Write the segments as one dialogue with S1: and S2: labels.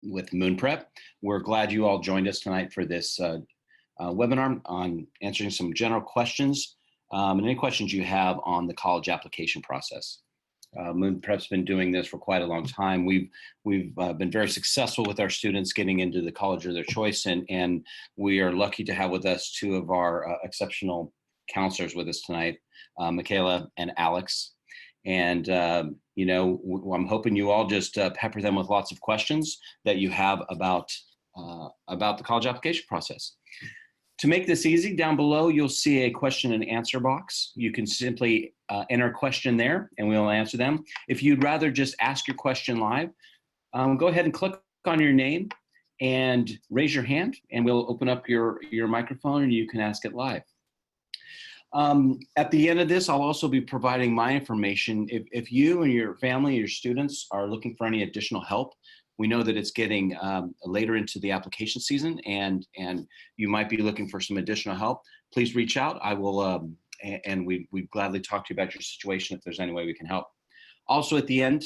S1: with Moon Prep. We're glad you all joined us tonight for this webinar on answering some general questions and any questions you have on the college application process. Moon Prep's been doing this for quite a long time. We've been very successful with our students getting into the college of their choice, and we are lucky to have with us two of our exceptional counselors with us tonight, Michaela and Alix. And you know, I'm hoping you all just pepper them with lots of questions that you have about the college application process. To make this easy, down below, you'll see a question and answer box. You can simply enter a question there and we'll answer them. If you'd rather just ask your question live, go ahead and click on your name and raise your hand and we'll open up your microphone and you can ask it live. At the end of this, I'll also be providing my information. If you and your family, your students are looking for any additional help, we know that it's getting later into the application season and you might be looking for some additional help. Please reach out. I will, and we'd gladly talk to you about your situation if there's any way we can help. Also at the end,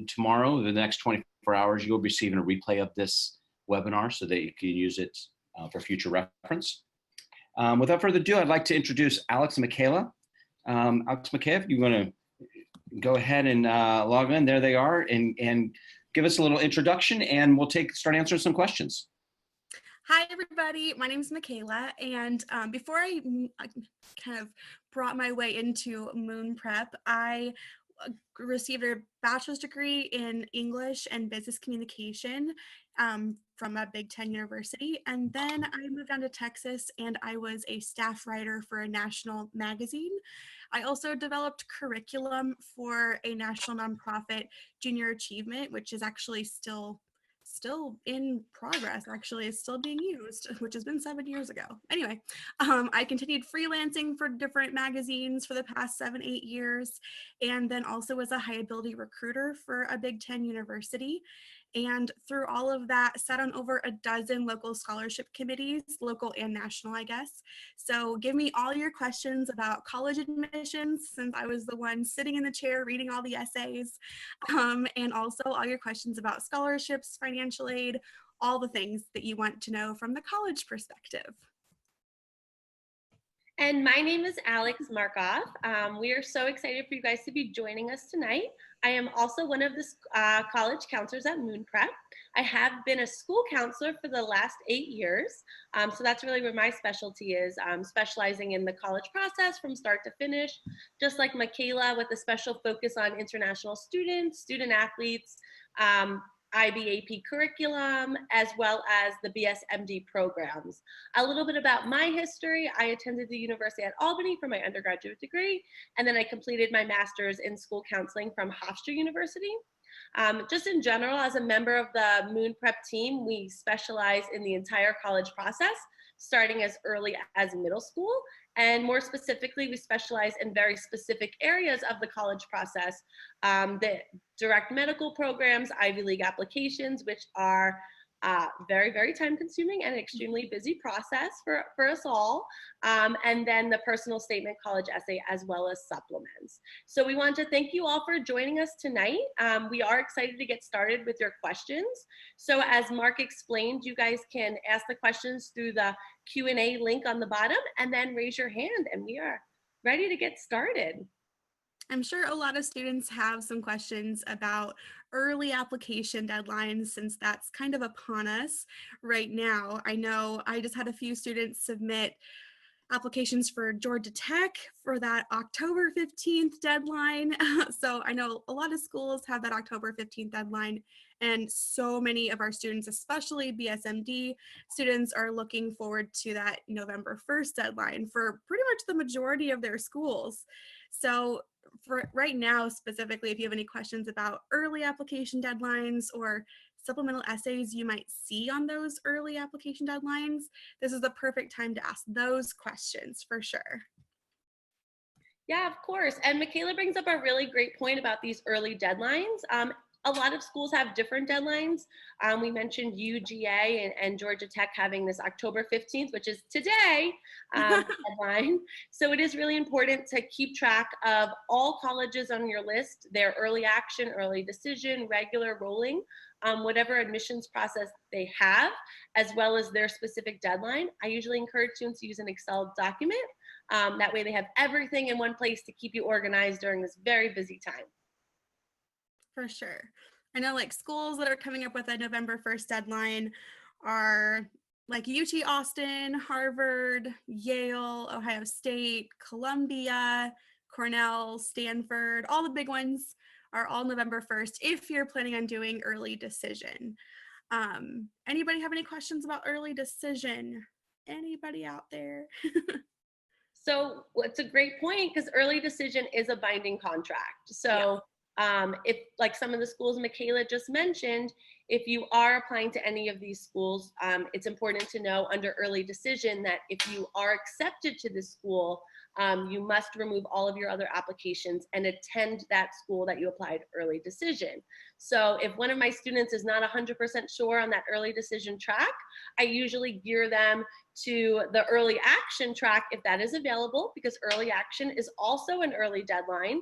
S1: tomorrow, the next 24 hours, you'll be receiving a replay of this webinar so that you can use it for future reference. Without further ado, I'd like to introduce Alix and Michaela. Alix and Michaela, if you want to go ahead and log in, there they are, and give us a little introduction and we'll start answering some questions.
S2: Hi, everybody. My name is Michaela, and before I kind of brought my way into Moon Prep, I received a bachelor's degree in English and business communication from a Big Ten university. And then I moved down to Texas and I was a staff writer for a national magazine. I also developed curriculum for a national nonprofit, Junior Achievement, which is actually still in progress. Actually, it's still being used, which has been 7 years ago. Anyway, I continued freelancing for different magazines for the past 7-8 years, and then also was a high ability recruiter for a Big Ten university. And through all of that, sat on over a dozen local scholarship committees, local and national, I guess. So give me all your questions about college admissions, since I was the one sitting in the chair reading all the essays, and also all your questions about scholarships, financial aid, all the things that you want to know from the college perspective.
S3: And my name is Alix Markov. We are so excited for you guys to be joining us tonight. I am also one of the college counselors at Moon Prep. I have been a school counselor for the last 8 years. So that's really where my specialty is, specializing in the college process from start to finish, just like Michaela, with a special focus on international students, student athletes, IBAP curriculum, as well as the BSMD programs. A little bit about my history. I attended the University at Albany for my undergraduate degree, and then I completed my master's in school counseling from Hofstra University. Just in general, as a member of the Moon Prep team, we specialize in the entire college process, starting as early as middle school. And more specifically, we specialize in very specific areas of the college process, the direct medical programs, Ivy League applications, which are very, very time consuming and extremely busy process for us all. And then the personal statement college essay, as well as supplements. So we want to thank you all for joining us tonight. We are excited to get started with your questions. So as Mark explained, you guys can ask the questions through the Q&A link on the bottom and then raise your hand and we are ready to get started.
S2: I'm sure a lot of students have some questions about early application deadlines, since that's kind of upon us right now. I know I just had a few students submit applications for Georgia Tech for that October 15th deadline. So I know a lot of schools have that October 15th deadline, and so many of our students, especially BSMD students, are looking forward to that November 1st deadline for pretty much the majority of their schools. So for right now, specifically, if you have any questions about early application deadlines or supplemental essays you might see on those early application deadlines, this is the perfect time to ask those questions for sure.
S3: Yeah, of course. And Michaela brings up a really great point about these early deadlines. A lot of schools have different deadlines. We mentioned UGA and Georgia Tech having this October 15th, which is today, deadline. So it is really important to keep track of all colleges on your list, their early action, early decision, regular, rolling whatever admissions process they have, as well as their specific deadline. I usually encourage students to use an Excel document. That way they have everything in one place to keep you organized during this very busy time.
S2: For sure. I know like schools that are coming up with a November 1st deadline are like UT Austin, Harvard, Yale, Ohio State, Columbia, Cornell, Stanford, all the big ones are all November 1st if you're planning on doing early decision. Anybody have any questions about early decision? Anybody out there?
S3: So it's a great point because early decision is a binding contract. So if like some of the schools Michaela just mentioned, if you are applying to any of these schools, it's important to know under early decision that if you are accepted to the school, you must remove all of your other applications and attend that school that you applied early decision. So if one of my students is not 100% sure on that early decision track, I usually gear them to the early action track if that is available, because early action is also an early deadline,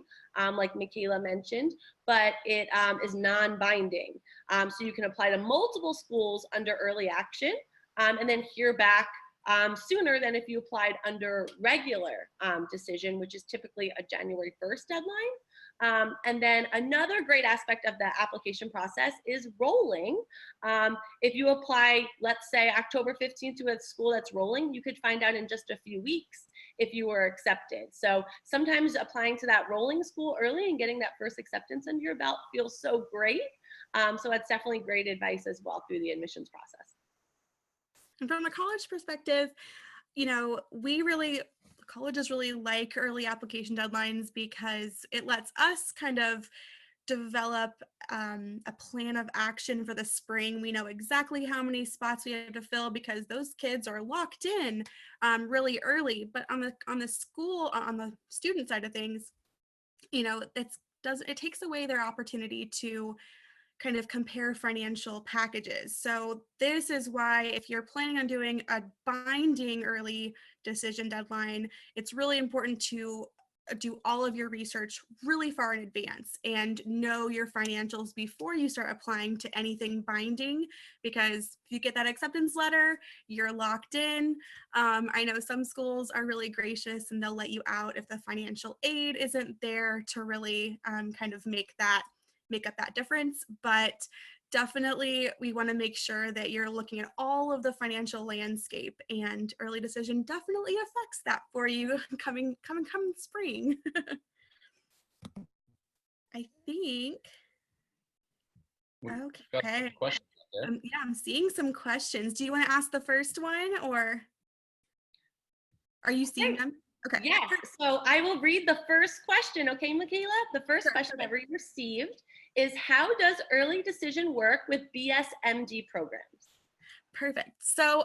S3: like Michaela mentioned, but it is non-binding. So you can apply to multiple schools under early action and then hear back sooner than if you applied under regular decision, which is typically a January 1st deadline. And then another great aspect of the application process is rolling. If you apply, let's say October 15th to a school that's rolling, you could find out in just a few weeks if you were accepted. So sometimes applying to that rolling school early and getting that first acceptance under your belt feels so great. So that's definitely great advice as well through the admissions process.
S2: And from a college perspective, you know, colleges really like early application deadlines because it lets us kind of develop a plan of action for the spring. We know exactly how many spots we have to fill because those kids are locked in really early. But on the student side of things, you know, it takes away their opportunity to kind of compare financial packages. So this is why if you're planning on doing a binding early decision deadline, it's really important to do all of your research really far in advance and know your financials before you start applying to anything binding, because if you get that acceptance letter, you're locked in. I know some schools are really gracious and they'll let you out if the financial aid isn't there to really kind of make up that difference. But definitely we want to make sure that you're looking at all of the financial landscape, and early decision definitely affects that for you coming spring. I think. Okay. Yeah, I'm seeing some questions. Do you want to ask the first one, or are you seeing them? Okay.
S3: Yeah, so I will read the first question, okay, Michaela? The first question that we received is, how does early decision work with BSMD programs?
S2: Perfect. So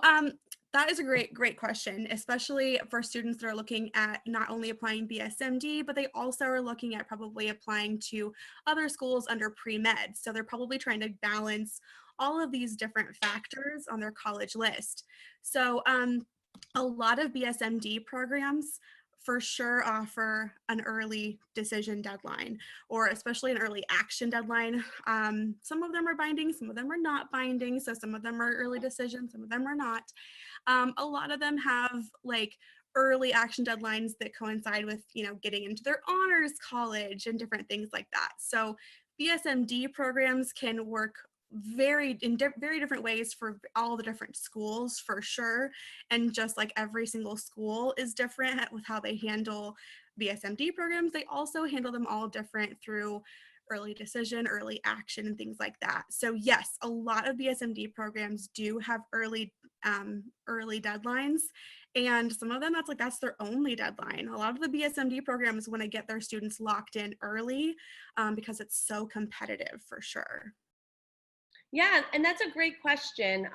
S2: that is a great question, especially for students that are looking at not only applying BSMD, but they also are looking at probably applying to other schools under pre-med. So they're probably trying to balance all of these different factors on their college list. So a lot of BSMD programs for sure offer an early decision deadline, or especially an early action deadline. Some of them are binding, some of them are not binding. So some of them are early decision, some of them are not. A lot of them have like early action deadlines that coincide with, you know, getting into their honors college and different things like that. So BSMD programs can work very different ways for all the different schools for sure, and just like every single school is different with how they handle BSMD programs, they also handle them all different through early decision, early action, and things like that. So yes, a lot of BSMD programs do have early deadlines, and some of them that's their only deadline. A lot of the BSMD programs want to get their students locked in early because it's so competitive for sure.
S3: Yeah, and that's a great question.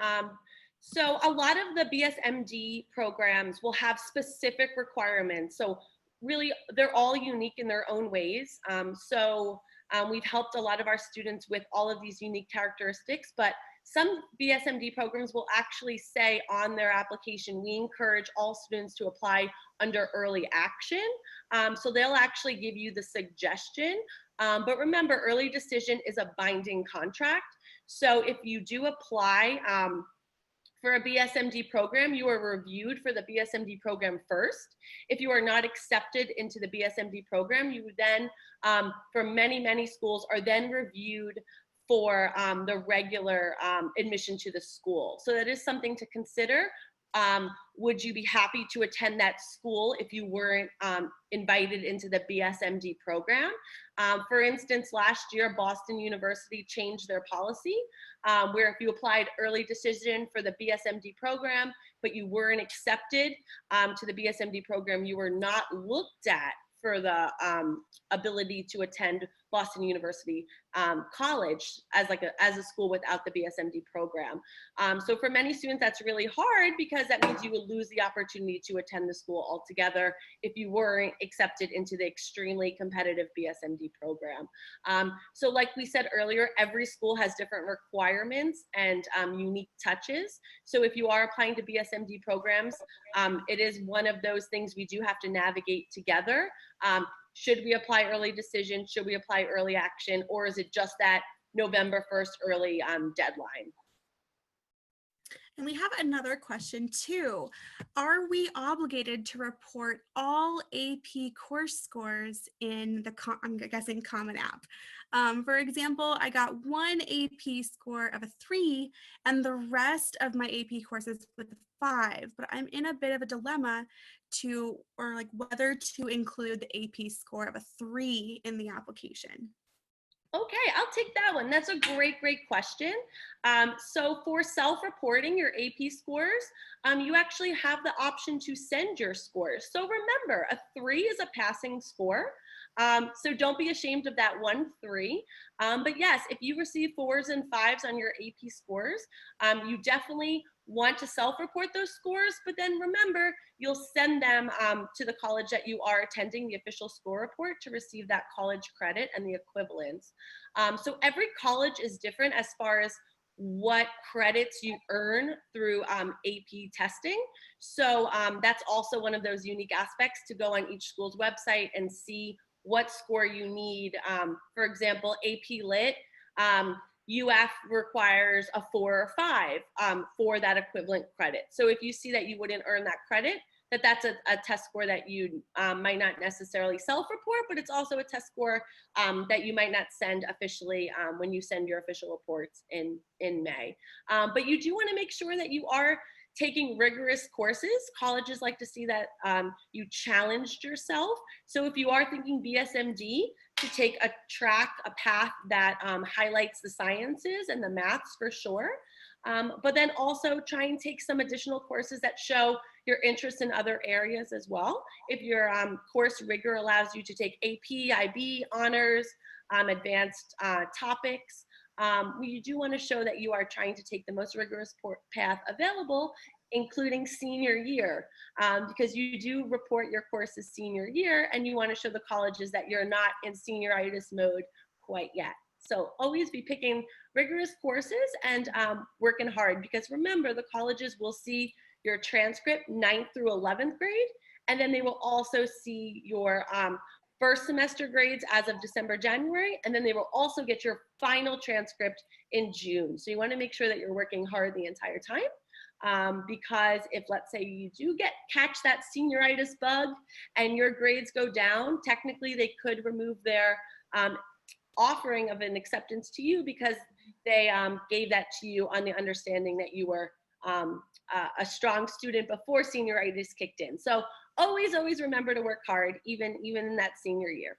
S3: So a lot of the BSMD programs will have specific requirements. So really, they're all unique in their own ways. We've helped a lot of our students with all of these unique characteristics, but some BSMD programs will actually say on their application, we encourage all students to apply under early action. So they'll actually give you the suggestion. But remember, early decision is a binding contract. So if you do apply for a BSMD program, you are reviewed for the BSMD program first. If you are not accepted into the BSMD program, you then, for many schools, are then reviewed for the regular admission to the school. So that is something to consider. Would you be happy to attend that school if you weren't invited into the BSMD program? For instance, last year, Boston University changed their policy where if you applied early decision for the BSMD program, but you weren't accepted to the BSMD program, you were not looked at for the ability to attend Boston University College as a school without the BSMD program. So for many students, that's really hard because that means you will lose the opportunity to attend the school altogether if you weren't accepted into the extremely competitive BSMD program. So like we said earlier, every school has different requirements and unique touches. So if you are applying to BSMD programs, it is one of those things we do have to navigate together. Should we apply early decision? Should we apply early action? Or is it just that November 1st early deadline?
S2: And we have another question too. Are we obligated to report all AP course scores in the, I'm guessing, Common App? For example, I got one AP score of a 3 and the rest of my AP courses with a 5, but I'm in a bit of a dilemma whether to include the AP score of a 3 in the application.
S3: Okay, I'll take that one. That's a great question. So for self-reporting your AP scores, you actually have the option to send your scores. So remember, a 3 is a passing score. So don't be ashamed of that 1-3. But yes, if you receive 4s and 5s on your AP scores, you definitely want to self-report those scores, but then remember, you'll send them to the college that you are attending, the official score report, to receive that college credit and the equivalents. So every college is different as far as what credits you earn through AP testing. So that's also one of those unique aspects to go on each school's website and see what score you need. For example, AP Lit, UF requires a 4 or 5 for that equivalent credit. So if you see that you wouldn't earn that credit, that's a test score that you might not necessarily self-report, but it's also a test score that you might not send officially when you send your official reports in May. But you do want to make sure that you are taking rigorous courses. Colleges like to see that you challenged yourself. So if you are thinking BSMD, to take a path that highlights the sciences and the maths for sure. But then also try and take some additional courses that show your interest in other areas as well. If your course rigor allows you to take AP, IB, honors, advanced topics, you do want to show that you are trying to take the most rigorous path available, including senior year, because you do report your courses senior year and you want to show the colleges that you're not in senioritis mode quite yet. So always be picking rigorous courses and working hard, because remember, the colleges will see your transcript 9th through 11th grade, and then they will also see your first semester grades as of December, January, and then they will also get your final transcript in June. So you want to make sure that you're working hard the entire time, because if, let's say, you do catch that senioritis bug and your grades go down, technically they could remove their offering of an acceptance to you, because they gave that to you on the understanding that you were a strong student before senioritis kicked in. So always remember to work hard, even in that senior year.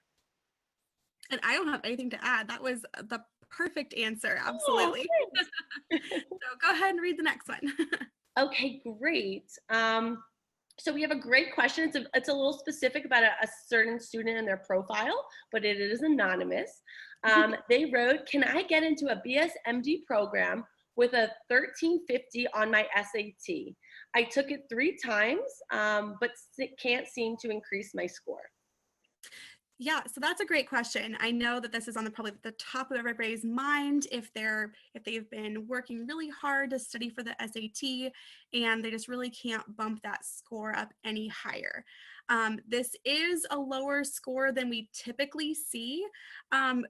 S2: And I don't have anything to add. That was the perfect answer. Absolutely.
S3: Oh,
S2: so go ahead and read the next one.
S3: Okay, great. So we have a great question. It's a little specific about a certain student and their profile, but it is anonymous. They wrote, can I get into a BSMD program with a 1350 on my SAT? I took it 3 times, but can't seem to increase my score.
S2: Yeah, so that's a great question. I know that this is on probably the top of everybody's mind if they've been working really hard to study for the SAT and they just really can't bump that score up any higher. This is a lower score than we typically see.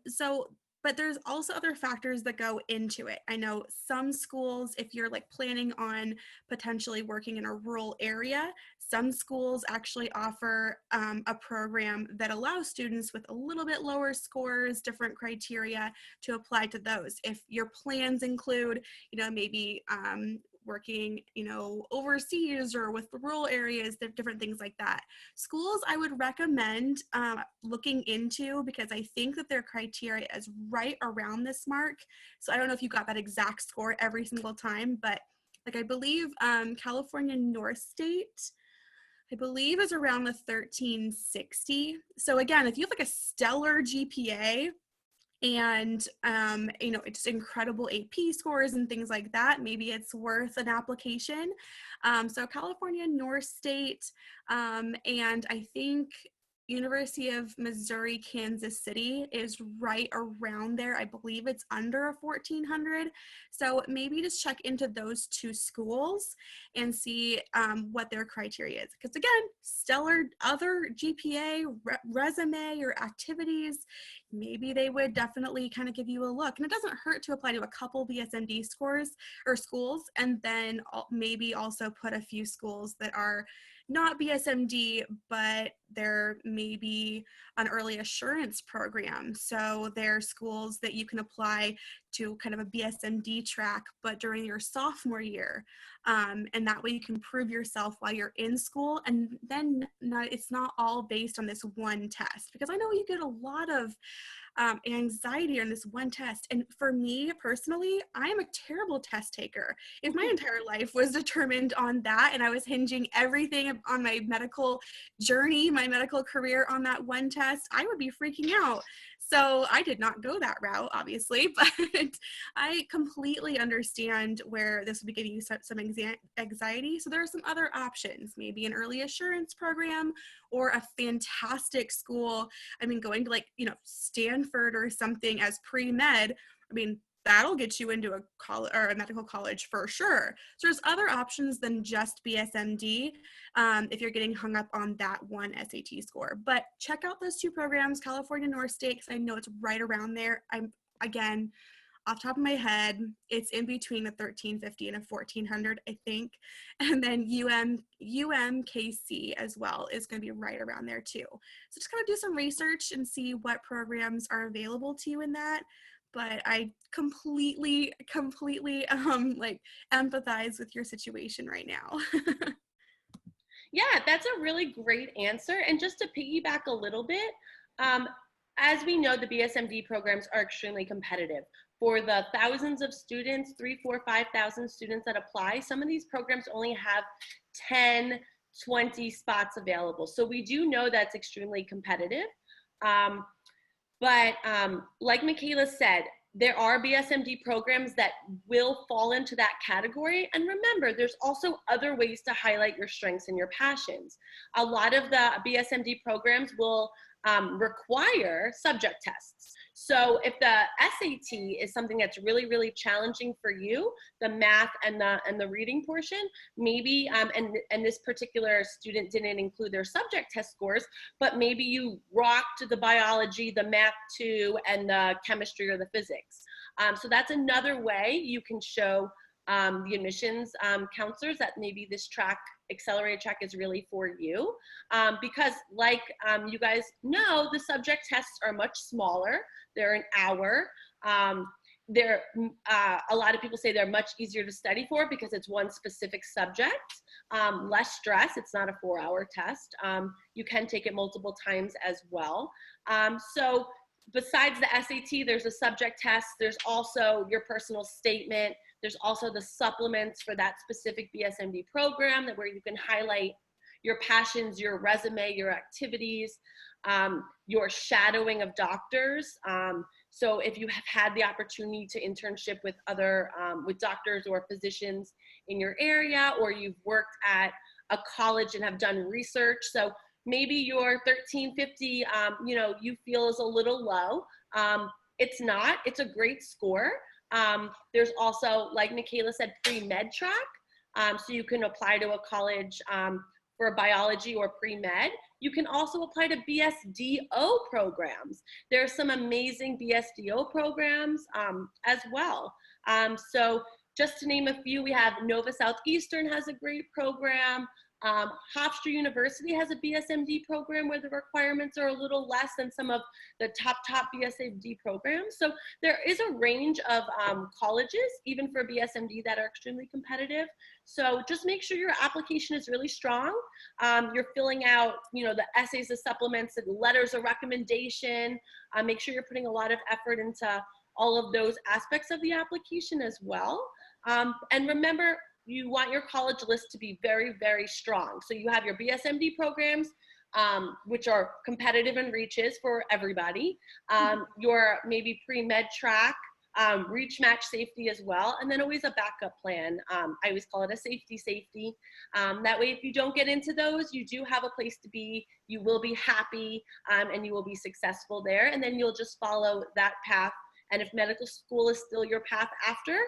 S2: So but there's also other factors that go into it. I know some schools, if you're like planning on potentially working in a rural area, some schools actually offer a program that allows students with a little bit lower scores, different criteria to apply to those. If your plans include, maybe working, overseas or with the rural areas, different things like that. Schools I would recommend looking into, because I think that their criteria is right around this mark. So I don't know if you got that exact score every single time, but like I believe California North State, I believe, is around the 1360. So again, if you have like a stellar GPA, and it's incredible AP scores and things like that, maybe it's worth an application. So California North State, and I think University of Missouri Kansas City is right around there. I believe it's under a 1400. So maybe just check into those two schools and see what their criteria is, because again, stellar other GPA, resume, or activities, maybe they would definitely kind of give you a look. And it doesn't hurt to apply to a couple BSMD scores or schools, and then maybe also put a few schools that are not BSMD, but they're maybe an early assurance program. So they're schools that you can apply to kind of a BSMD track, but during your sophomore year. And that way you can prove yourself while you're in school. And then it's not all based on this one test, because I know you get a lot of anxiety on this one test. And for me personally, I am a terrible test taker. If my entire life was determined on that, and I was hinging everything on my medical journey, my medical career on that one test, I would be freaking out. So I did not go that route, obviously, but I completely understand where this would be giving you some anxiety. So there are some other options, maybe an early assurance program or a fantastic school. I mean, going to Stanford or something as pre-med, I mean, that'll get you into a college or a medical college for sure. So there's other options than just BSMD if you're getting hung up on that one SAT score. But check out those two programs, California North State, because I know it's right around there. I'm, again, off the top of my head, it's in between a 1350 and a 1400, I think. And then UMKC as well is going to be right around there too. So just kind of do some research and see what programs are available to you in that. But I completely empathize with your situation right now.
S3: Yeah, that's a really great answer. And just to piggyback a little bit, as we know, the BSMD programs are extremely competitive. For the thousands of students, 3,000, 4,000, 5,000 students that apply, some of these programs only have 10, 20 spots available. So we do know that's extremely competitive. But like Michaela said, there are BSMD programs that will fall into that category. And remember, there's also other ways to highlight your strengths and your passions. A lot of the BSMD programs will require subject tests. So if the SAT is something that's really, really challenging for you, the math and the reading portion, maybe, and this particular student didn't include their subject test scores, but maybe you rocked the biology, the math too, and the chemistry or the physics. So that's another way you can show the admissions counselors that maybe this track, accelerated track, is really for you. Because like you guys know, the subject tests are much smaller. They're an hour. A lot of people say they're much easier to study for because it's one specific subject. Less stress. It's not a 4-hour test. You can take it multiple times as well. So besides the SAT, there's a subject test. There's also your personal statement. There's also the supplements for that specific BSMD program where you can highlight your passions, your resume, your activities, your shadowing of doctors. So if you have had the opportunity to internship with other, with doctors or physicians in your area, or you've worked at a college and have done research. So maybe your 1350, you feel is a little low. It's not, it's a great score. There's also, like Michaela said, pre-med track. So you can apply to a college for biology or pre-med, you can also apply to BSDO programs. There are some amazing BSDO programs as well. So just to name a few, we have Nova Southeastern has a great program. Hofstra University has a BSMD program where the requirements are a little less than some of the top BSMD programs. So there is a range of colleges, even for BSMD, that are extremely competitive. So just make sure your application is really strong. You're filling out, the essays, the supplements, the letters of recommendation. Make sure you're putting a lot of effort into all of those aspects of the application as well. And remember, you want your college list to be very, very strong. So you have your BSMD programs, which are competitive and reaches for everybody. Your maybe pre-med track, reach match safety as well. And then always a backup plan. I always call it a safety. That way, if you don't get into those, you do have a place to be, you will be happy, and you will be successful there. And then you'll just follow that path. And if medical school is still your path after,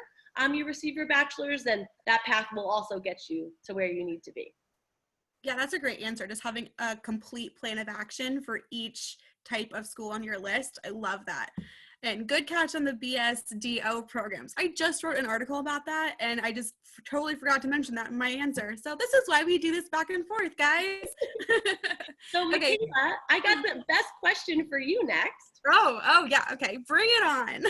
S3: you receive your bachelor's, then that path will also get you to where you need to be.
S2: Yeah, that's a great answer. Just having a complete plan of action for each type of school on your list. I love that. And good catch on the BSDO programs. I just wrote an article about that, and I just totally forgot to mention that in my answer. So this is why we do this back and forth, guys.
S3: So Michaela, okay. I got the best question for you next.
S2: Oh yeah, okay, bring it on.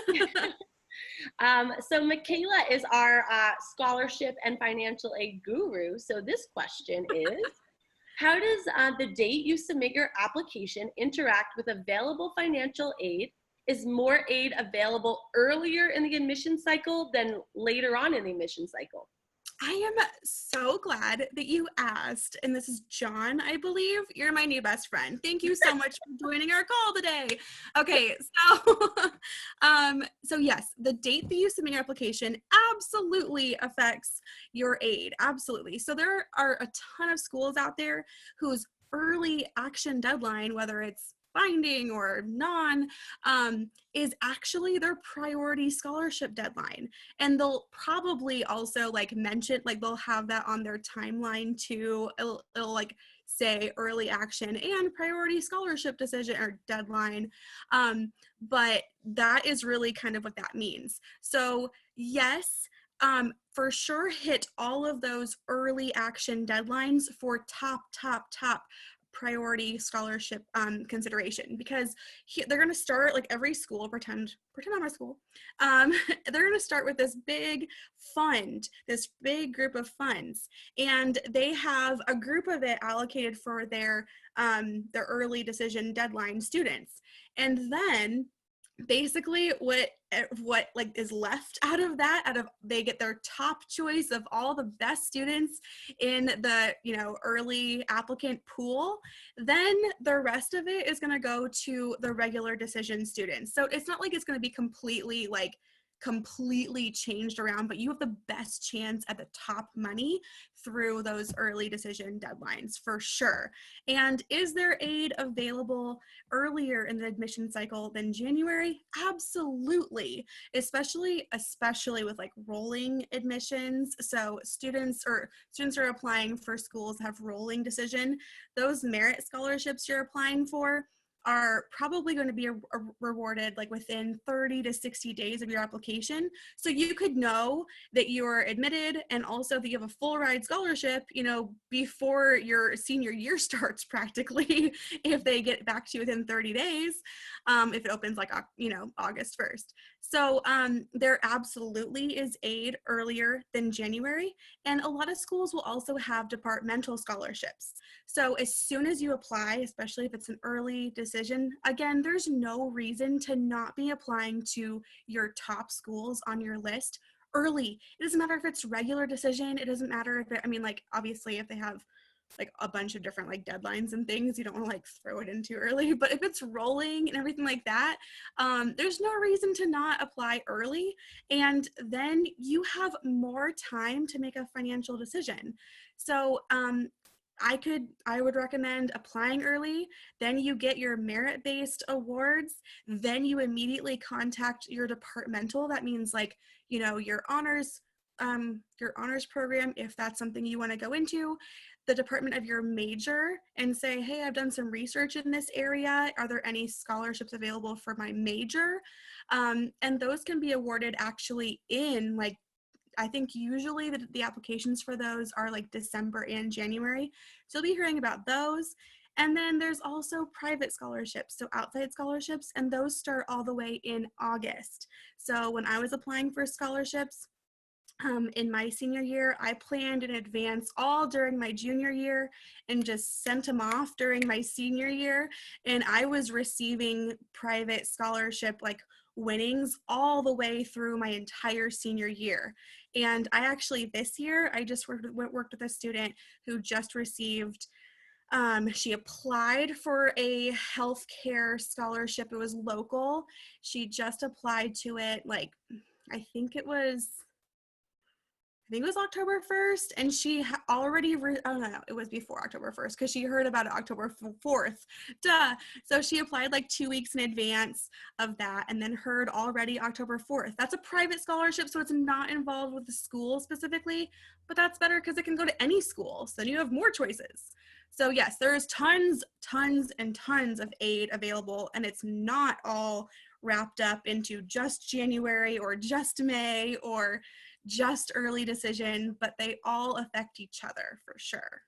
S3: So Michaela is our scholarship and financial aid guru. So this question is, how does the date you submit your application interact with available financial aid? Is more aid available earlier in the admission cycle than later on in the admission cycle?
S2: I am so glad that you asked, and this is John, I believe. You're my new best friend. Thank you so much for joining our call today. Okay, so yes, the date that you submit your application absolutely affects your aid, absolutely. So there are a ton of schools out there whose early action deadline, whether it's binding or non, is actually their priority scholarship deadline. And they'll probably also mention, they'll have that on their timeline too. It'll say early action and priority scholarship decision or deadline. But that is really kind of what that means. So yes, for sure hit all of those early action deadlines for top priority scholarship consideration, because they're going to start, every school, pretend I'm a school, they're going to start with this big fund, this big group of funds, and they have a group of it allocated for their early decision deadline students. And then basically what is left out of they get their top choice of all the best students in the early applicant pool. Then the rest of it is going to go to the regular decision students. So it's not like it's going to be completely changed around, but you have the best chance at the top money through those early decision deadlines for sure. And is there aid available earlier in the admission cycle than January? Absolutely, especially with rolling admissions. So students are applying for schools that have rolling decision. Those merit scholarships you're applying for are probably going to be rewarded within 30 to 60 days of your application. So you could know that you're admitted and also that you have a full ride scholarship, before your senior year starts practically, if they get back to you within 30 days, if it opens August 1st. So there absolutely is aid earlier than January. And a lot of schools will also have departmental scholarships. So as soon as you apply, especially if it's an early decision, again, there's no reason to not be applying to your top schools on your list early. It doesn't matter if it's regular decision. It doesn't matter if obviously if they have a bunch of different deadlines and things, you don't want to throw it in too early. But if it's rolling and everything like that, there's no reason to not apply early. And then you have more time to make a financial decision. So I would recommend applying early. Then you get your merit-based awards. Then you immediately contact your departmental. That means your honors program, if that's something you want to go into. the department of your major and say, hey, I've done some research in this area. Are there any scholarships available for my major? And those can be awarded actually in like, I think usually the applications for those are like December and January. So you'll be hearing about those. And then there's also private scholarships, so outside scholarships, and those start all the way in August. So when I was applying for scholarships, in my senior year, I planned in advance all during my junior year and just sent them off during my senior year. And I was receiving private scholarship like winnings all the way through my entire senior year. And I actually, this year, I just worked with a student who just received, she applied for a healthcare scholarship. It was local. She just applied to it like, I think it was October 1st, and she already, oh no, it was before October 1st, because she heard about it October 4th, duh. So she applied like 2 weeks in advance of that, and then heard already October 4th. That's a private scholarship, so it's not involved with the school specifically, but that's better because it can go to any school, so then you have more choices. So yes, there's tons and tons of aid available, and it's not all wrapped up into just January or just May or just early decision, but they all affect each other for sure.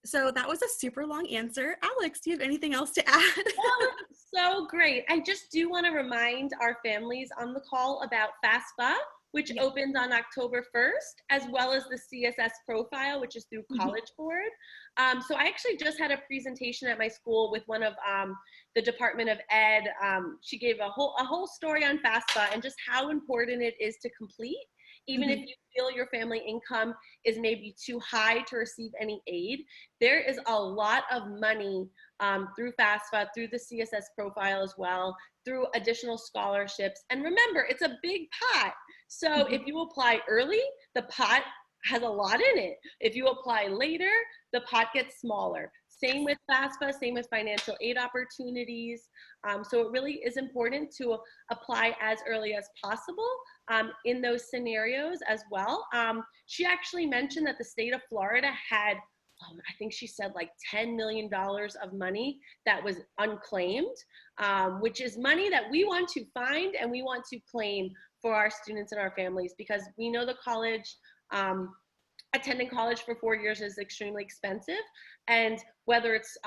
S2: So that was a super long answer. Alex, do you have anything else to add?
S3: Oh, so great. I just do want to remind our families on the call about FAFSA, which opens on October 1st, as well as the CSS profile, which is through College Board. So I actually just had a presentation at my school with one of the Department of Ed. She gave a whole story on FAFSA and just how important it is to complete. Even if you feel your family income is maybe too high to receive any aid, there is a lot of money through FAFSA, through the CSS profile as well, through additional scholarships. And remember, it's a big pot. So if you apply early, the pot has a lot in it. If you apply later, the pot gets smaller. Same with FAFSA, same with financial aid opportunities. So it really is important to apply as early as possible in those scenarios as well. She actually mentioned that the state of Florida had, I think she said like $10 million of money that was unclaimed, which is money that we want to find and we want to claim for our students and our families, because we know the college, attending college for 4 years is extremely expensive. And whether it's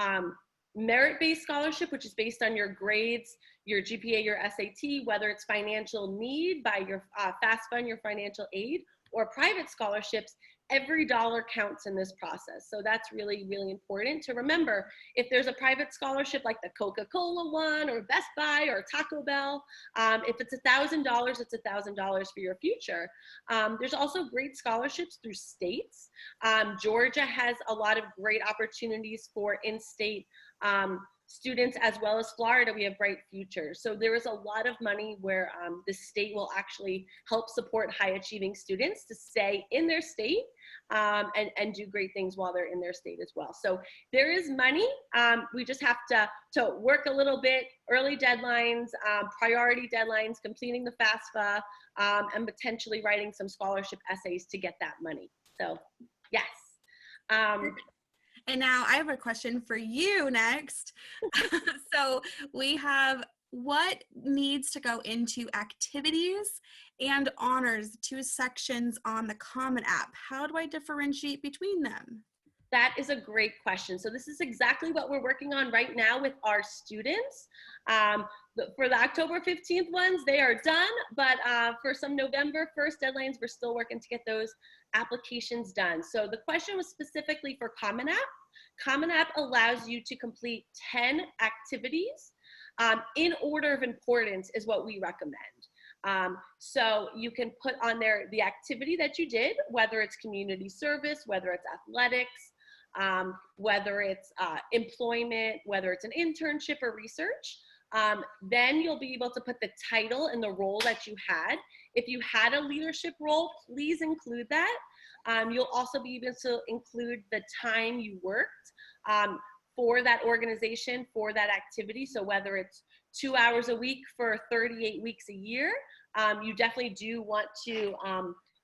S3: merit-based scholarship, which is based on your grades, your GPA, your SAT, whether it's financial need by your FAFSA and your financial aid, or private scholarships, every dollar counts in this process. So that's really, really important to remember. If there's a private scholarship like the Coca-Cola one or Best Buy or Taco Bell, if it's $1,000, it's $1,000 for your future. There's also great scholarships through states. Georgia has a lot of great opportunities for in-state students, as well as Florida. We have bright futures. So there is a lot of money where the state will actually help support high achieving students to stay in their state and do great things while they're in their state as well. So there is money. We just have to work a little bit, early deadlines, priority deadlines, completing the FAFSA, and potentially writing some scholarship essays to get that money. So yes.
S2: And now I have a question for you next. So we have what needs to go into activities and honors, 2 sections on the Common App. How do I differentiate between them?
S3: That is a great question. So this is exactly what we're working on right now with our students. For the October 15th ones, they are done, but for some November 1st deadlines, we're still working to get those applications done. So the question was specifically for Common App. Common App allows you to complete 10 activities in order of importance is what we recommend. So you can put on there the activity that you did, whether it's community service, whether it's athletics, whether it's employment, whether it's an internship or research. Then you'll be able to put the title and the role that you had. If you had a leadership role, please include that. You'll also be able to include the time you worked for that organization, for that activity. So whether it's 2 hours a week for 38 weeks a year, you definitely do want to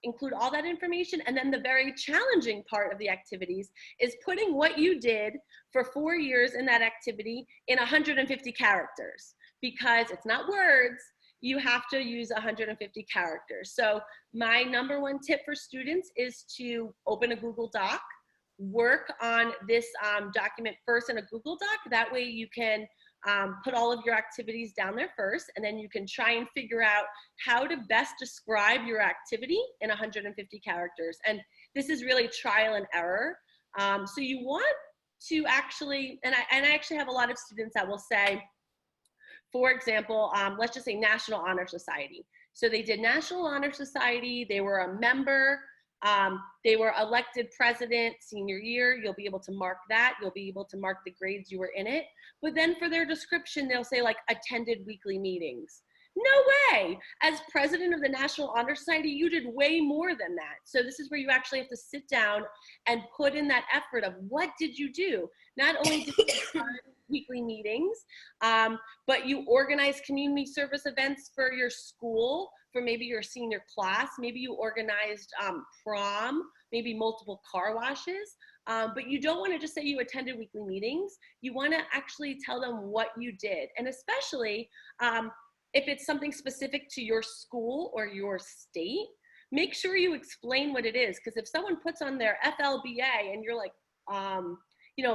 S3: include all that information. And then the very challenging part of the activities is putting what you did for 4 years in that activity in 150 characters, because it's not words, you have to use 150 characters. So my number one tip for students is to open a Google Doc, work on this document first in a Google Doc. That way you can put all of your activities down there first, and then you can try and figure out how to best describe your activity in 150 characters. And this is really trial and error. So you want to actually, and I actually have a lot of students that will say, for example, let's just say National Honor Society. So they did National Honor Society, they were a member, they were elected president senior year. You'll be able to mark that. You'll be able to mark the grades you were in it. But then for their description, they'll say like attended weekly meetings. No way. As president of the National Honor Society, you did way more than that. So this is where you actually have to sit down and put in that effort of what did you do? Not only did you attend weekly meetings, but you organized community service events for your school, for maybe your senior class. Maybe you organized prom, maybe multiple car washes. But you don't want to just say you attended weekly meetings. You want to actually tell them what you did. And especially if it's something specific to your school or your state, make sure you explain what it is. Because if someone puts on their FLBA and you're like,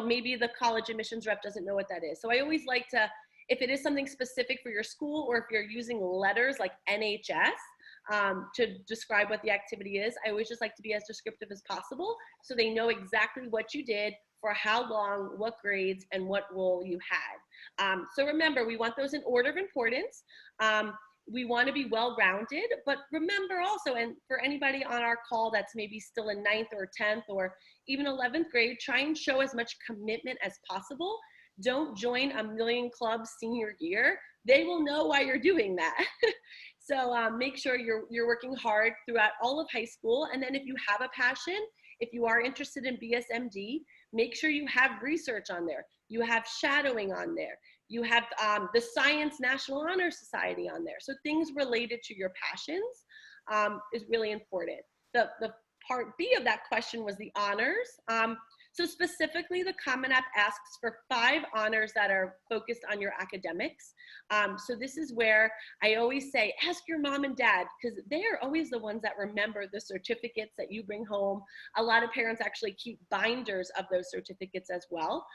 S3: maybe the college admissions rep doesn't know what that is. So I always like to, if it is something specific for your school, or if you're using letters like NHS to describe what the activity is, I always just like to be as descriptive as possible so they know exactly what you did, for how long, what grades, and what role you had. So remember, we want those in order of importance. We want to be well-rounded, but remember also, and for anybody on our call that's maybe still in 9th or 10th or even 11th grade, try and show as much commitment as possible. Don't join a million clubs senior year. They will know why you're doing that. So make sure you're working hard throughout all of high school. And then if you have a passion, if you are interested in BSMD, make sure you have research on there. You have shadowing on there. You have the Science National Honor Society on there. So things related to your passions is really important. The part B of that question was the honors. So specifically, the Common App asks for 5 honors that are focused on your academics. So this is where I always say, ask your mom and dad, because they are always the ones that remember the certificates that you bring home. A lot of parents actually keep binders of those certificates as well.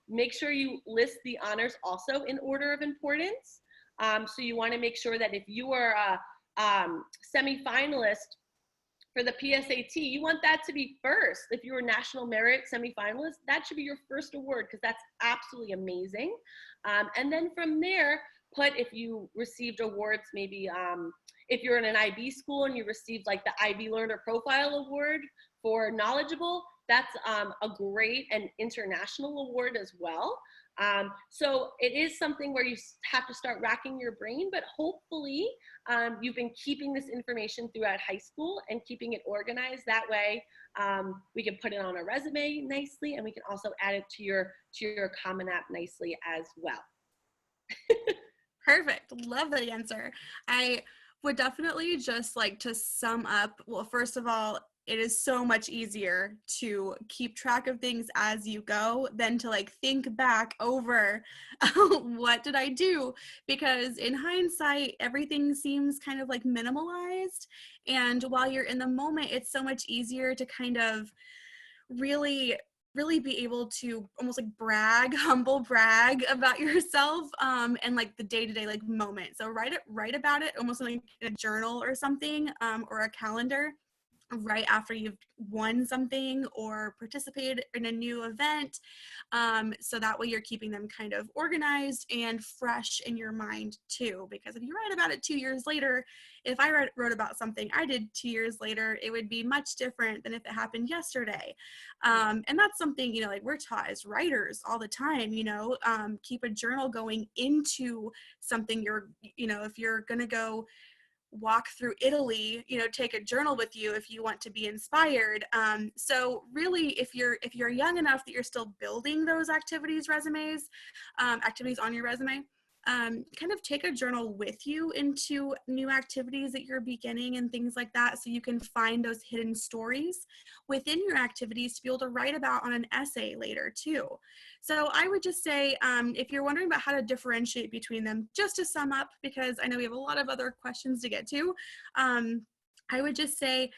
S3: Make sure you list the honors also in order of importance. So you want to make sure that if you are a semifinalist for the PSAT, you want that to be first. If you're a national merit semifinalist, that should be your first award, because that's absolutely amazing. And then from there, put if you received awards, maybe if you're in an IB school and you received like the IB Learner Profile Award for knowledgeable, that's a great and international award as well. So it is something where you have to start racking your brain, but hopefully you've been keeping this information throughout high school and keeping it organized. That way we can put it on a resume nicely, and we can also add it to your Common App nicely as well.
S2: Perfect. Love the answer. I would definitely just like to sum up. Well, first of all, it is so much easier to keep track of things as you go than to like think back over what did I do? Because in hindsight, everything seems kind of like minimalized. And while you're in the moment, it's so much easier to kind of really be able to almost like humble brag about yourself and like the day-to-day like moment. So write about it almost like in a journal or something, or a calendar, right after you've won something or participated in a new event. So that way you're keeping them kind of organized and fresh in your mind too. Because if you write about it 2 years later, if I wrote about something I did 2 years later, it would be much different than if it happened yesterday. And that's something, like we're taught as writers all the time, keep a journal going into something if you're going to go walk through Italy, take a journal with you if you want to be inspired. So really, if you're young enough that you're still building those activities on your resume, kind of take a journal with you into new activities that you're beginning and things like that, so you can find those hidden stories within your activities to be able to write about on an essay later too. So I would just say, if you're wondering about how to differentiate between them, just to sum up, because I know we have a lot of other questions to get to, I would just say,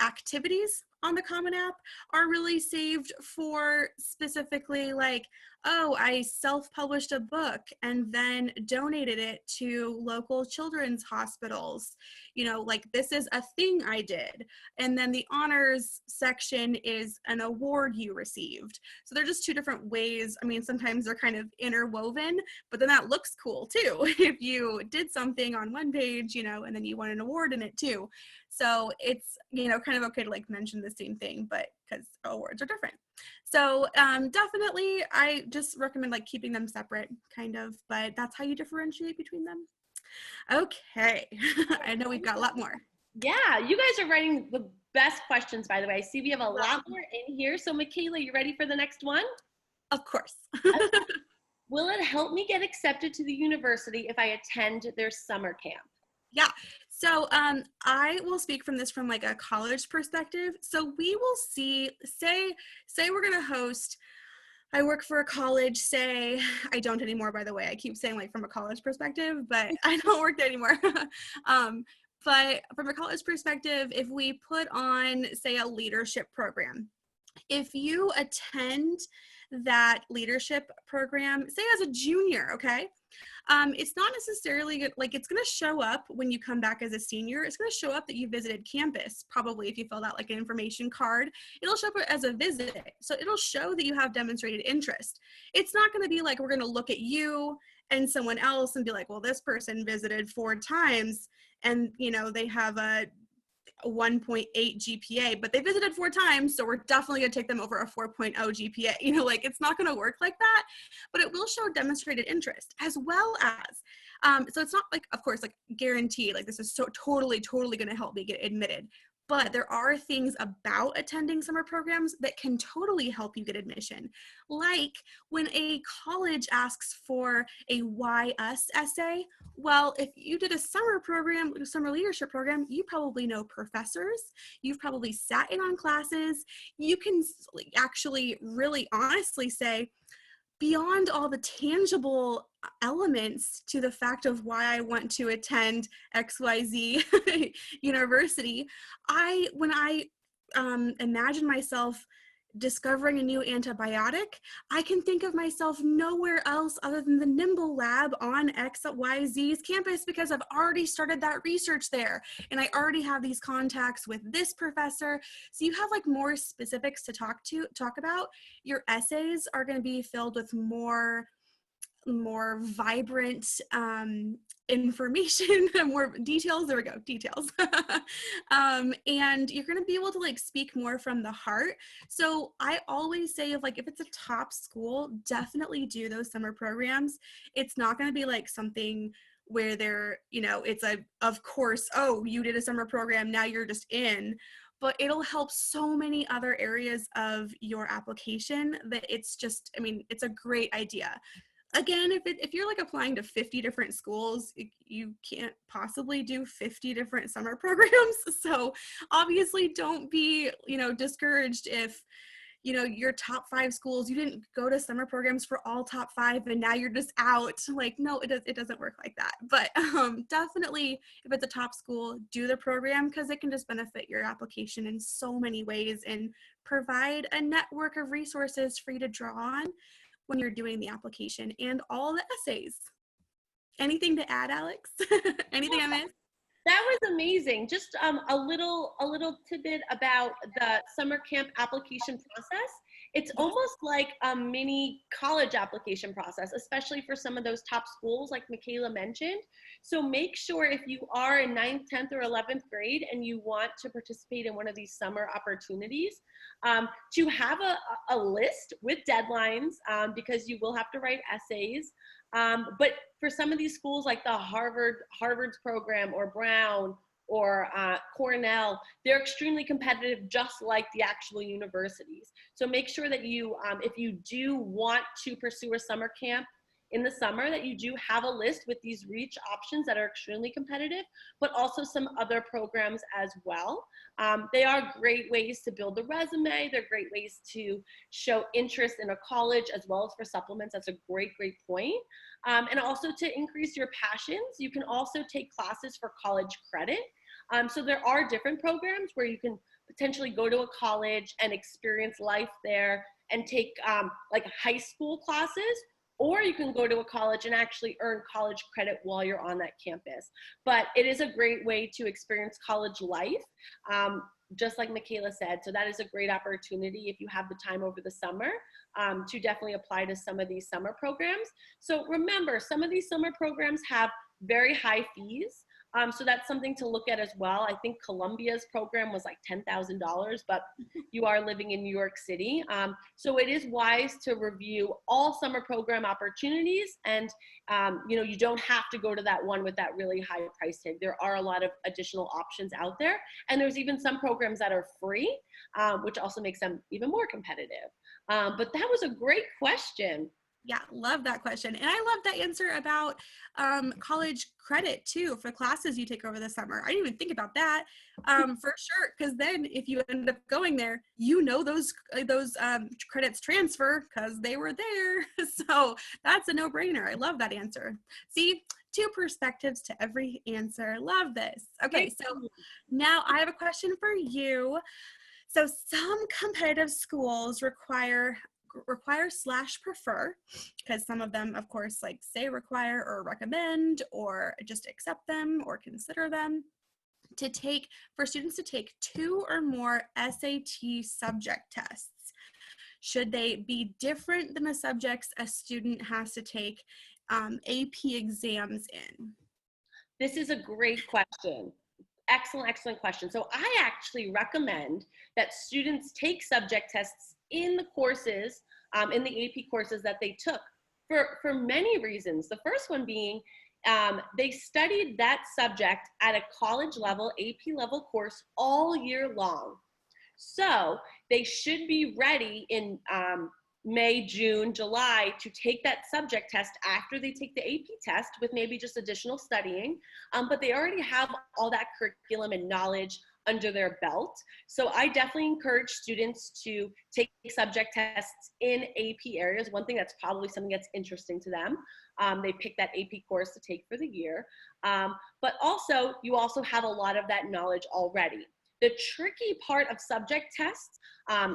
S2: activities on the Common App are really saved for specifically like, oh, I self-published a book and then donated it to local children's hospitals. Like, this is a thing I did. And then the honors section is an award you received. So they're just two different ways. I mean, sometimes they're kind of interwoven, but then that looks cool too. If you did something on one page, and then you won an award in it too. So it's, kind of okay to like mention the same thing, but because awards are different. So definitely, I just recommend like keeping them separate, kind of, but that's how you differentiate between them. Okay, I know we've got a lot more.
S3: Yeah, you guys are writing the best questions, by the way. I see we have a lot more in here. So Michaela, you ready for the next one?
S2: Of course.
S3: Will it help me get accepted to the university if I attend their summer camp?
S2: Yeah. So I will speak from this from like a college perspective. So we will say we're going to host, I work for a college, say, I don't anymore, by the way. I keep saying like from a college perspective, but I don't work there anymore. But from a college perspective, if we put on, say, a leadership program, if you attend that leadership program, say as a junior, okay? It's not necessarily good, like it's going to show up when you come back as a senior. It's going to show up that you visited campus, probably if you filled out like an information card. It'll show up as a visit. So it'll show that you have demonstrated interest. It's not going to be like we're going to look at you and someone else and be like, well, this person visited 4 times and, they have a 1.8 GPA, but they visited 4 times, so we're definitely going to take them over a 4.0 GPA. Like, it's not going to work like that, but it will show demonstrated interest, as well as, so it's not like, of course, like guaranteed, like this is so totally going to help me get admitted. But there are things about attending summer programs that can totally help you get admission. Like when a college asks for a Why Us essay, well, if you did a summer leadership program, you probably know professors, you've probably sat in on classes, you can actually really honestly say, beyond all the tangible elements to the fact of why I want to attend XYZ university, when I imagine myself discovering a new antibiotic, I can think of myself nowhere else other than the Nimble lab on XYZ's campus, because I've already started that research there and I already have these contacts with this professor. So you have like more specifics to talk about. Your essays are going to be filled with more vibrant information, more details. There we go, details. And you're going to be able to like speak more from the heart. So I always say, if it's a top school, definitely do those summer programs. It's not going to be like something where they're, it's of course, oh, you did a summer program, now you're just in. But it'll help so many other areas of your application that it's just, it's a great idea. Again, if you're like applying to 50 different schools, you can't possibly do 50 different summer programs. So obviously don't be, discouraged if, your top 5 schools, you didn't go to summer programs for all top 5 and now you're just out. Like, no, it doesn't work like that. But definitely if it's a top school, do the program, because it can just benefit your application in so many ways and provide a network of resources for you to draw on when you're doing the application and all the essays. Anything to add, Alex? Anything I missed?
S3: That was amazing. Just a little tidbit about the summer camp application process. It's almost like a mini college application process, especially for some of those top schools like Michaela mentioned. So make sure, if you are in 9th, 10th, or 11th grade and you want to participate in one of these summer opportunities, to have a list with deadlines, because you will have to write essays. But for some of these schools like the Harvard's program, or Brown, or Cornell, they're extremely competitive, just like the actual universities. So make sure that you, if you do want to pursue a summer camp in the summer that you do have a list with these reach options that are extremely competitive, but also some other programs as well. They are great ways to build a resume. They're great ways to show interest in a college as well as for supplements. That's a great point. And also to increase your passions. You can also take classes for college credit. So there are different programs where you can potentially go to a college and experience life there and take like high school classes, or you can go to a college and actually earn college credit while you're on that campus. But it is a great way to experience college life, just like Michaela said. So that is a great opportunity if you have the time over the summer to definitely apply to some of these summer programs. So remember, some of these summer programs have very high fees. So that's something to look at as well. I think Columbia's program was like $10,000, but you are living in New York City. So it is wise to review all summer program opportunities, and you know, you don't have to go to that one with that really high price tag. There are a lot of additional options out there, and there's even some programs that are free, which also makes them even more competitive. But that was a great question.
S2: Yeah, love that question. And I love that answer about college credit too for classes you take over the summer. I didn't even think about that for sure. Because then if you end up going there, you know those credits transfer because they were there. So that's a no-brainer. I love that answer. See, 2 perspectives to every answer. Love this. Okay, so now I have a question for you. So some competitive schools require / prefer, because some of them of course like say require or recommend or just accept them or consider them for students to take 2 or more SAT subject tests. Should they be different than the subjects a student has to take AP exams in?
S3: This is a great question. Excellent question. So I actually recommend that students take subject tests in the courses, in the AP courses that they took for many reasons. The first one being they studied that subject at a college level, AP level course all year long. So they should be ready in May, June, July to take that subject test after they take the AP test with maybe just additional studying, but they already have all that curriculum and knowledge under their belt. So I definitely encourage students to take subject tests in AP areas. One thing that's probably something that's interesting to them. They pick that AP course to take for the year. But also, you also have a lot of that knowledge already. The tricky part of subject tests,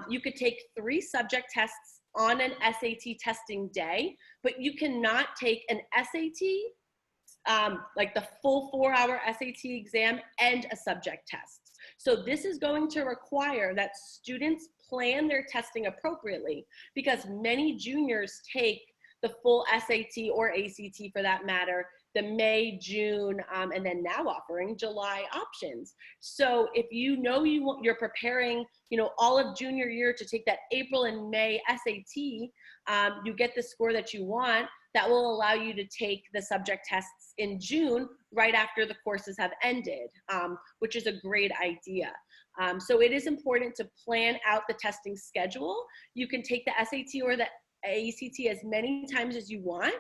S3: you could take 3 subject tests on an SAT testing day, but you cannot take an SAT, like the full 4-hour SAT exam and a subject test. So this is going to require that students plan their testing appropriately, because many juniors take the full SAT or ACT for that matter, the May, June, and then now offering July options. So if you know you're preparing, you know, all of junior year to take that April and May SAT, you get the score that you want, that will allow you to take the subject tests in June right after the courses have ended, which is a great idea. So it is important to plan out the testing schedule. You can take the SAT or the ACT as many times as you want.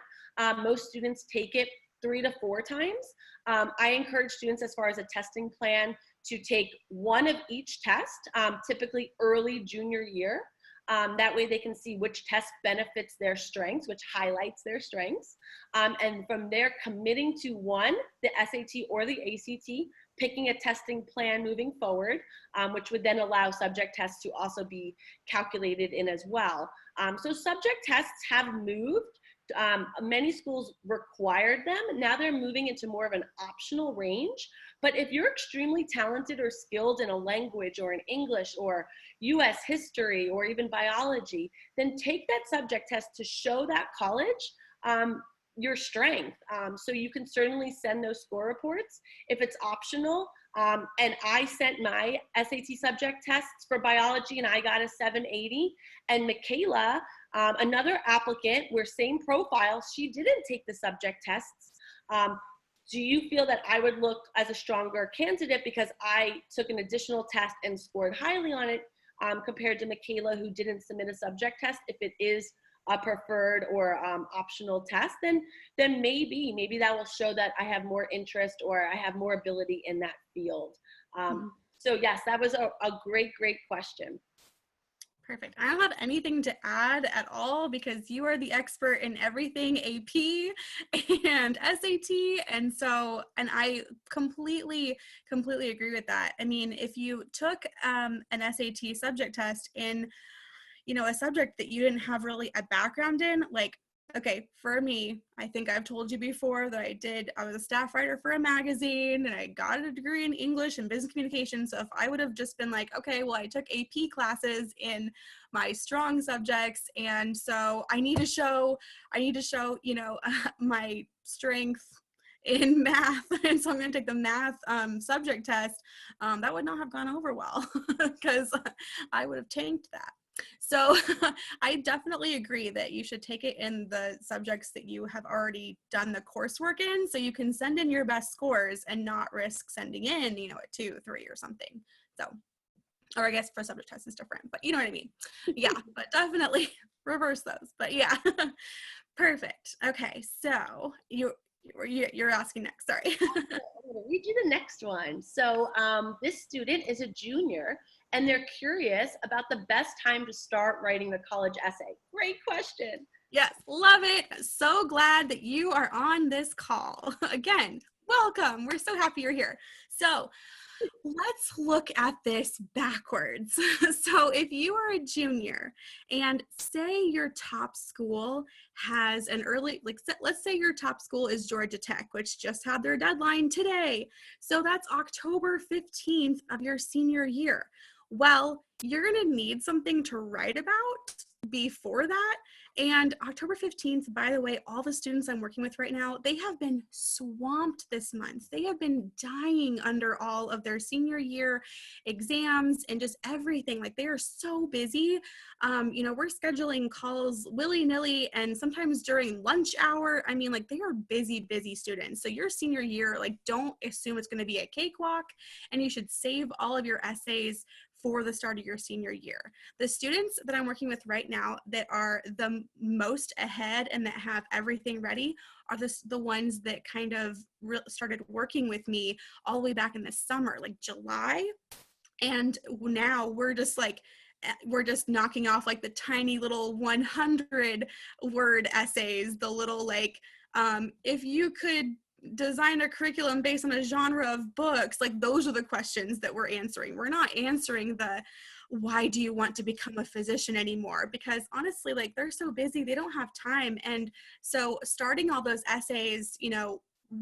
S3: Most students take it 3 to 4 times. I encourage students, as far as a testing plan, to take 1 of each test, typically early junior year. That way they can see which test benefits their strengths, which highlights their strengths. And from there, committing to one, the SAT or the ACT, picking a testing plan moving forward, which would then allow subject tests to also be calculated in as well. So subject tests have moved. Many schools required them. Now they're moving into more of an optional range. But if you're extremely talented or skilled in a language or in English or US history or even biology, then take that subject test to show that college your strength. So you can certainly send those score reports if it's optional. And I sent my SAT subject tests for biology and I got a 780. And Michaela, another applicant, we're same profile, she didn't take the subject tests. Do you feel that I would look as a stronger candidate because I took an additional test and scored highly on it compared to Michaela, who didn't submit a subject test, if it is a preferred or optional test, then maybe that will show that I have more interest or I have more ability in that field. So yes, that was a great question.
S2: Perfect. I don't have anything to add at all because you are the expert in everything AP and SAT. And I completely agree with that. I mean, if you took an SAT subject test in, a subject that you didn't have really a background in, like, okay, for me, I think I've told you before that I was a staff writer for a magazine and I got a degree in English and business communication. So if I would have just been like, okay, well, I took AP classes in my strong subjects. And so I need to show, my strength in math. And so I'm going to take the math subject test. That would not have gone over well because I would have tanked that. So I definitely agree that you should take it in the subjects that you have already done the coursework in, so you can send in your best scores and not risk sending in, a 2, 3 or something. So, or I guess for subject tests is different, but you know what I mean? Yeah, but definitely reverse those, but yeah. Perfect. Okay, so you're asking next, sorry.
S3: I'm gonna read you the next one. So this student is a junior and they're curious about the best time to start writing the college essay. Great question.
S2: Yes, love it. So glad that you are on this call. Again, welcome. We're so happy you're here. So let's look at this backwards. So if you are a junior and say your top school has an early, let's say your top school is Georgia Tech, which just had their deadline today. So that's October 15th of your senior year. Well, you're going to need something to write about before that. And October 15th, by the way, all the students I'm working with right now, they have been swamped this month. They have been dying under all of their senior year exams and just everything. Like, they are so busy. We're scheduling calls willy-nilly and sometimes during lunch hour. I mean, like, they are busy students. So your senior year, like, don't assume it's going to be a cakewalk, and you should save all of your essays for the start of your senior year. The students that I'm working with right now that are the most ahead and that have everything ready are the ones that kind of started working with me all the way back in the summer, like July. And now we're just knocking off like the tiny little 100-word essays, the little if you could design a curriculum based on a genre of books, like those are the questions that we're answering. We're not answering the why do you want to become a physician anymore, because honestly, like, they're so busy, they don't have time. And so starting all those essays,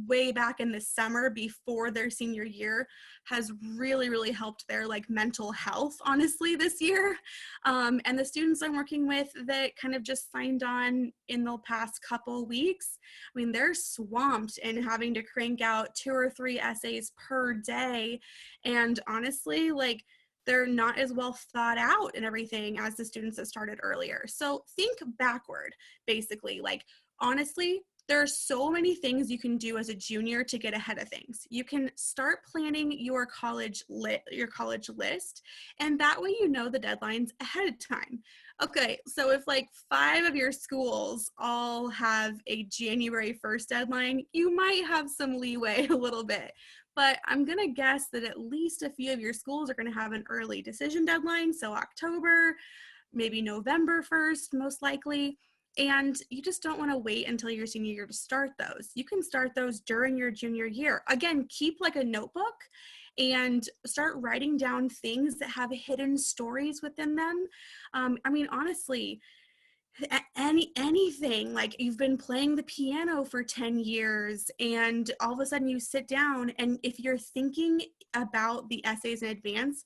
S2: way back in the summer before their senior year has really helped their mental health, honestly, this year. And the students I'm working with that kind of just signed on in the past couple weeks, I mean, they're swamped in having to crank out 2 or 3 essays per day. And honestly, they're not as well thought out and everything as the students that started earlier. So think backward, basically. Honestly, there are so many things you can do as a junior to get ahead of things. You can start planning your college list, and that way you know the deadlines ahead of time. Okay, so if 5 of your schools all have a January 1st deadline, you might have some leeway a little bit. But I'm going to guess that at least a few of your schools are going to have an early decision deadline, so October, maybe November 1st, most likely. And you just don't want to wait until your senior year to start those. You can start those during your junior year. Again, keep a notebook and start writing down things that have hidden stories within them. I mean, honestly, anything, like you've been playing the piano for 10 years and all of a sudden you sit down, and if you're thinking about the essays in advance,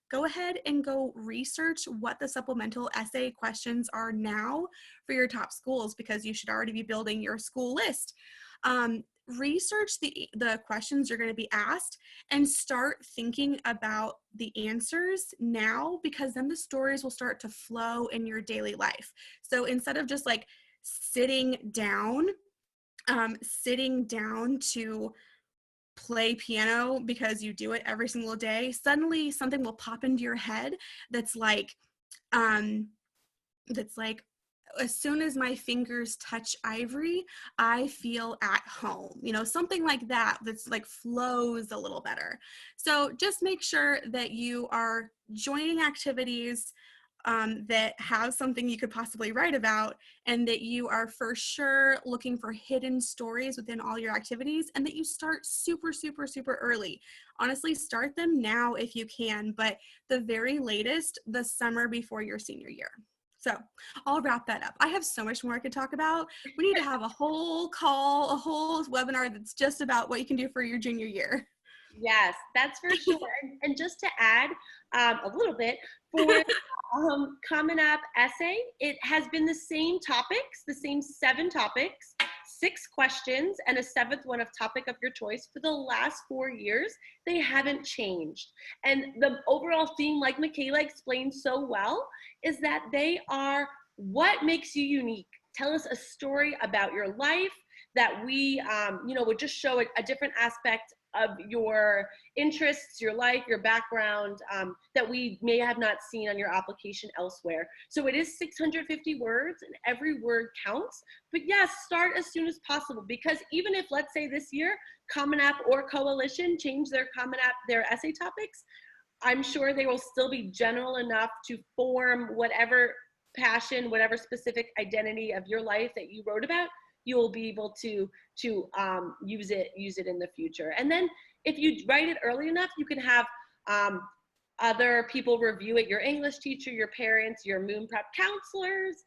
S2: go ahead and go research what the supplemental essay questions are now for your top schools, because you should already be building your school list. Research the questions you're going to be asked and start thinking about the answers now, because then the stories will start to flow in your daily life. So instead of just sitting down to play piano because you do it every single day, suddenly something will pop into your head that's as soon as my fingers touch ivory, I feel at home, something like that, that's like flows a little better. So just make sure that you are joining activities that have something you could possibly write about, and that you are for sure looking for hidden stories within all your activities, and that you start super, super, super early. Honestly, start them now if you can, but the very latest, the summer before your senior year. So I'll wrap that up. I have so much more I could talk about. We need to have a whole call, a whole webinar that's just about what you can do for your junior year.
S3: Yes, that's for sure. And just to add a little bit, for Common App essay, it has been the same topics, the same 7 topics, 6 questions, and a 7th one of topic of your choice for the last 4 years. They haven't changed. And the overall theme, like Michaela explained so well, is that they are what makes you unique. Tell us a story about your life that we, would just show a different aspect of your interests, your life, your background, that we may have not seen on your application elsewhere. So it is 650 words and every word counts. But yes, start as soon as possible, because even if, let's say this year, Common App or Coalition change their Common App, their essay topics, I'm sure they will still be general enough to form whatever passion, whatever specific identity of your life that you wrote about. You'll be able to use it in the future. And then if you write it early enough, you can have other people review it, your English teacher, your parents, your Moon Prep counselors.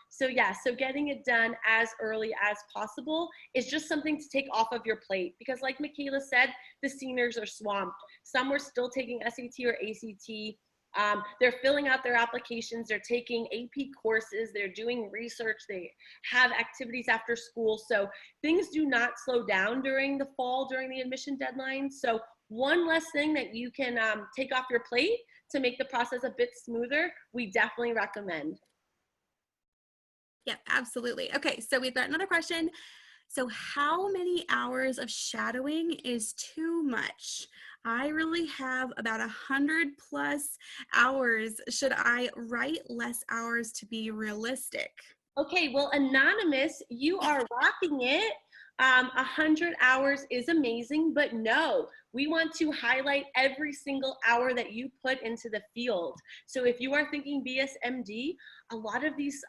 S3: So getting it done as early as possible is just something to take off of your plate, because like Michaela said, the seniors are swamped. Some were still taking SAT or ACT. They're filling out their applications, they're taking AP courses, they're doing research, they have activities after school. So things do not slow down during the fall, during the admission deadline. So one less thing that you can take off your plate to make the process a bit smoother, we definitely recommend.
S2: Yep, absolutely. Okay, so we've got another question. So how many hours of shadowing is too much? I really have about 100+ hours. Should I write less hours to be realistic?
S3: Okay, well, Anonymous, you are rocking it. 100 hours is amazing, but no, we want to highlight every single hour that you put into the field. So if you are thinking BSMD, a lot of these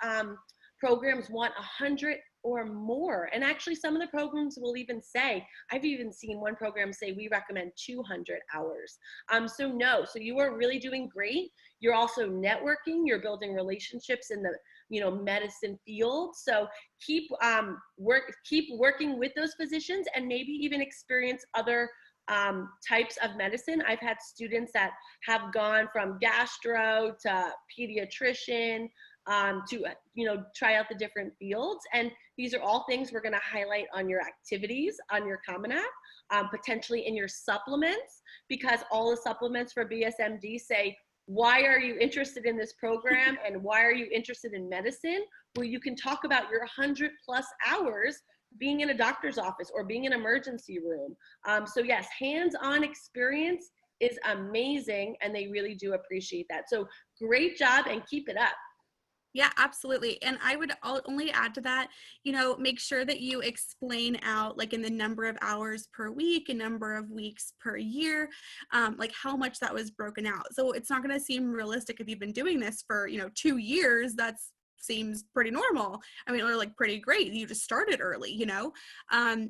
S3: programs want 100 or more. And actually some of the programs will even say, I've even seen one program say we recommend 200 hours. So you are really doing great. You're also networking, you're building relationships in the medicine field. So keep working with those physicians, and maybe even experience other types of medicine. I've had students that have gone from gastro to pediatrician, to try out the different fields. And these are all things we're going to highlight on your activities, on your Common App, potentially in your supplements, because all the supplements for BSMD say, why are you interested in this program and why are you interested in medicine? Where you can talk about your 100+ hours being in a doctor's office or being in an emergency room. So yes, hands-on experience is amazing, and they really do appreciate that. So great job, and keep it up.
S2: Yeah, absolutely. And I would only add to that, make sure that you explain out, like in the number of hours per week, a number of weeks per year, like how much that was broken out. So it's not going to seem realistic if you've been doing this for, 2 years. That's seems pretty normal. I mean, or like pretty great. You just started early,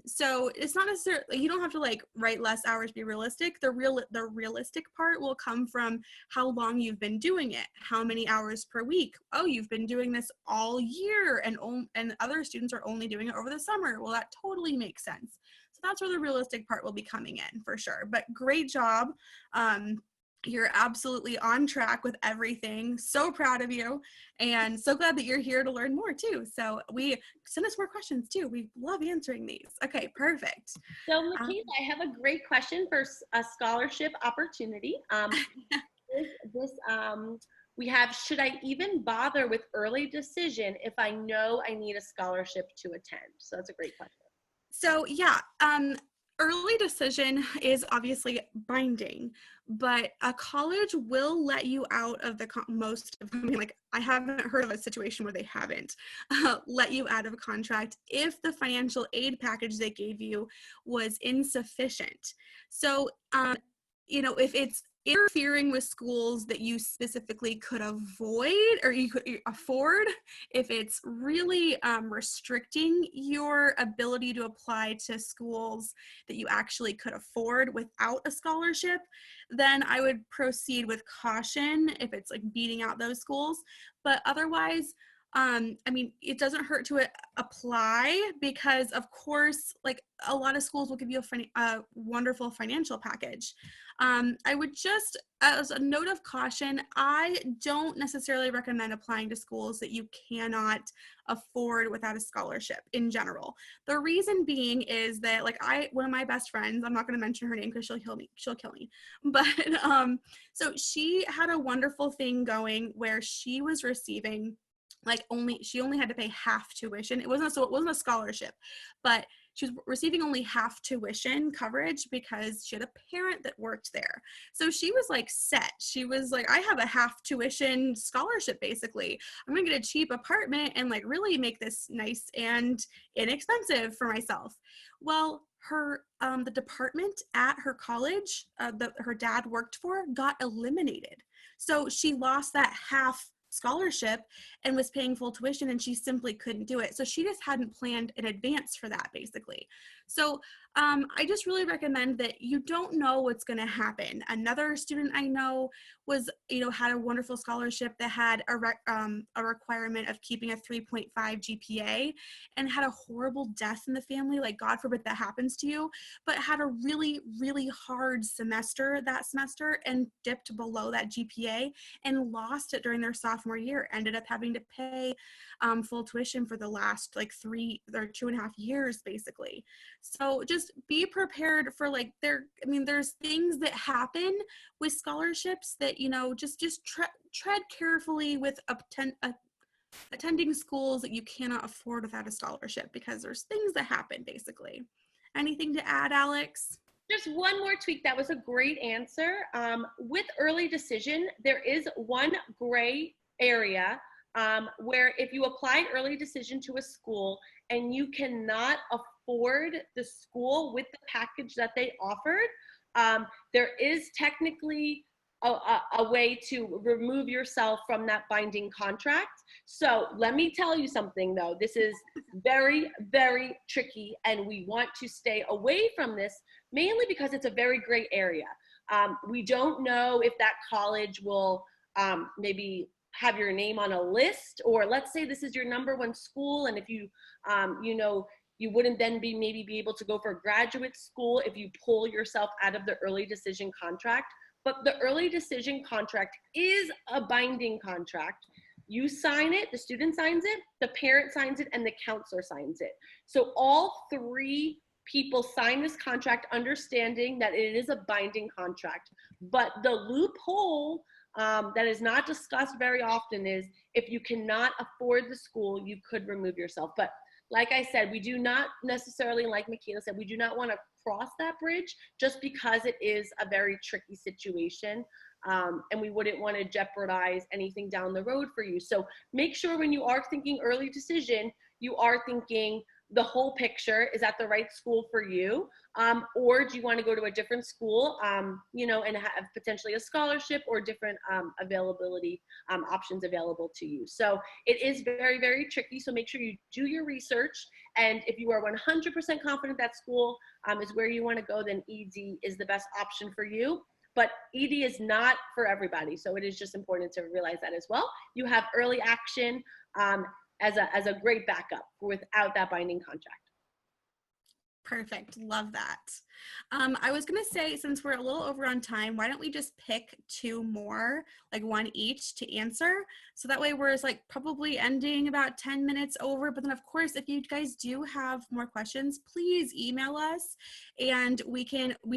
S2: so it's not necessarily, you don't have to like write less hours to be realistic. The realistic part will come from how long you've been doing it, how many hours per week. Oh, you've been doing this all year, and other students are only doing it over the summer. Well, that totally makes sense. So that's where the realistic part will be coming in for sure. But great job. You're absolutely on track with everything. So proud of you, and so glad that you're here to learn more too. So send us more questions too. We love answering these. Okay, perfect.
S3: So Michaela, I have a great question for a scholarship opportunity. We have, should I even bother with early decision if I know I need a scholarship to attend? So that's a great question.
S2: So yeah, early decision is obviously binding, but a college will let you out of the I haven't heard of a situation where they haven't let you out of a contract if the financial aid package they gave you was insufficient. So, if it's interfering with schools that you specifically could avoid or you could afford, if it's really restricting your ability to apply to schools that you actually could afford without a scholarship, then I would proceed with caution if it's like beating out those schools. But otherwise, it doesn't hurt to apply, because of course, like a lot of schools will give you a wonderful financial package. I would just, as a note of caution, I don't necessarily recommend applying to schools that you cannot afford without a scholarship in general. The reason being is that, like, one of my best friends, I'm not going to mention her name because she'll kill me, but so she had a wonderful thing going where she was receiving she only had to pay half tuition. It wasn't a scholarship, but she was receiving only half tuition coverage because she had a parent that worked there. So she was like set. She was like, I have a half tuition scholarship, basically. I'm gonna get a cheap apartment and like really make this nice and inexpensive for myself. Well, the department at her college that her dad worked for got eliminated. So she lost that half scholarship and was paying full tuition, and she simply couldn't do it. So she just hadn't planned in advance for that, basically. So I just really recommend that you don't know what's going to happen. Another student I know was, had a wonderful scholarship that had a requirement of keeping a 3.5 GPA and had a horrible death in the family. Like, God forbid that happens to you, but had a really, really hard semester that semester and dipped below that GPA and lost it during their sophomore year, ended up having to pay full tuition for the last 2.5 years, basically. So just be prepared for there's things that happen with scholarships that, just tread carefully with attending schools that you cannot afford without a scholarship, because there's things that happen, basically. Anything to add, Alex?
S3: Just one more tweak. That was a great answer. With early decision, there is one gray area where if you apply early decision to a school and you cannot afford the school with the package that they offered, there is technically a way to remove yourself from that binding contract. So let me tell you something, though. This is very, very tricky, and we want to stay away from this, mainly because it's a very gray area. We don't know if that college will maybe have your name on a list, or let's say this is your #1 school, and if you, you wouldn't then be able to go for graduate school if you pull yourself out of the early decision contract. But the early decision contract is a binding contract. You sign it, the student signs it, the parent signs it, and the counselor signs it. So all three people sign this contract understanding that it is a binding contract. But the loophole that is not discussed very often is if you cannot afford the school, you could remove yourself. But like I said, we do not necessarily, like Michaela said, we do not want to cross that bridge just because it is a very tricky situation. And we wouldn't want to jeopardize anything down the road for you. So make sure when you are thinking early decision, you are thinking the whole picture. Is that the right school for you? Or do you want to go to a different school, and have potentially a scholarship or different availability options available to you? So it is very, very tricky. So make sure you do your research. And if you are 100% confident that school is where you want to go, then ED is the best option for you. But ED is not for everybody. So it is just important to realize that as well. You have early action as a great backup without that binding contract.
S2: Perfect. Love that. I was going to say, since we're a little over on time, why don't we just pick 2 more, like one each, to answer? So that way we're probably ending about 10 minutes over. But then, of course, if you guys do have more questions, please email us, and we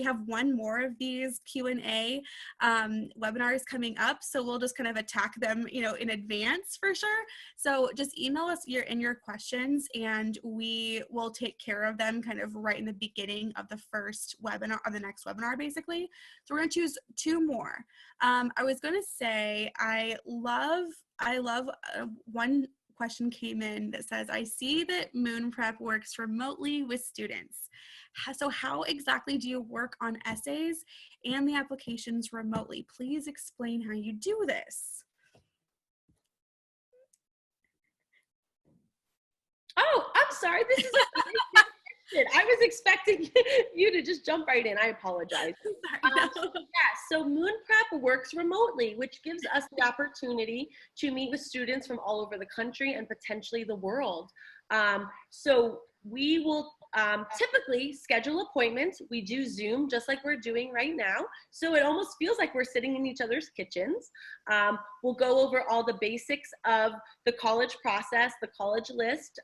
S2: have one more of these Q&A webinars coming up. So we'll just kind of attack them, in advance for sure. So just email us your questions, and we will take care of them kind of right in the beginning of the first webinar, or the next webinar basically. So we're gonna choose 2 more. I was gonna say, I love one question came in that says, I see that Moon Prep works remotely with students. So how exactly do you work on essays and the applications remotely? Please explain how you do this.
S3: Oh, I'm sorry. This is a great question. I was expecting you to just jump right in. I apologize. So Moon Prep works remotely, which gives us the opportunity to meet with students from all over the country and potentially the world. So we will typically schedule appointments. We do Zoom just like we're doing right now. So it almost feels like we're sitting in each other's kitchens. We'll go over all the basics of the college process, the college list,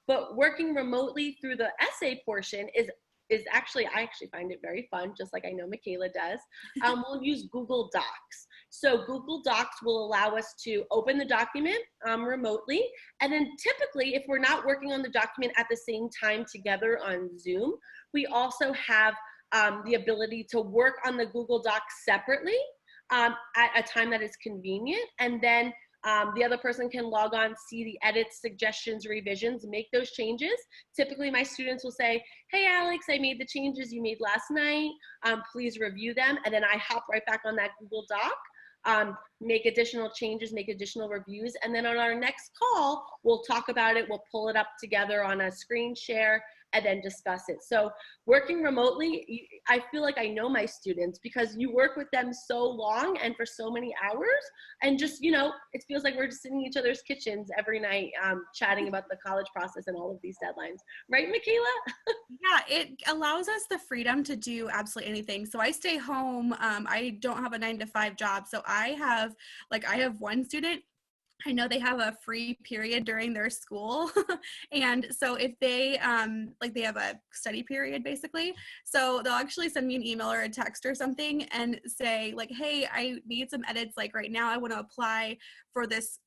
S3: but working remotely through the essay portion is actually, I actually find it very fun, just like I know Michaela does. We'll use Google Docs. So Google Docs will allow us to open the document remotely. And then typically, if we're not working on the document at the same time together on Zoom, we also have the ability to work on the Google Docs separately at a time that is convenient. And then the other person can log on, see the edits, suggestions, revisions, make those changes. Typically, my students will say, hey, Alex, I made the changes you made last night. Please review them. And then I hop right back on that Google Doc, make additional changes, make additional reviews. And then on our next call, we'll talk about it. We'll pull it up together on a screen share and then discuss it. So working remotely, I feel like I know my students because you work with them so long and for so many hours, and just, you know, it feels like we're just sitting in each other's kitchens every night, chatting about the college process and all of these deadlines. Right, Michaela?
S2: Yeah, it allows us the freedom to do absolutely anything. So I stay home. I don't have a 9-to-5 job. So I have one student, I know they have a free period during their school. And so if they, they have a study period basically. So they'll actually send me an email or a text or something and say like, hey, I need some edits. Like right now I want to apply for this,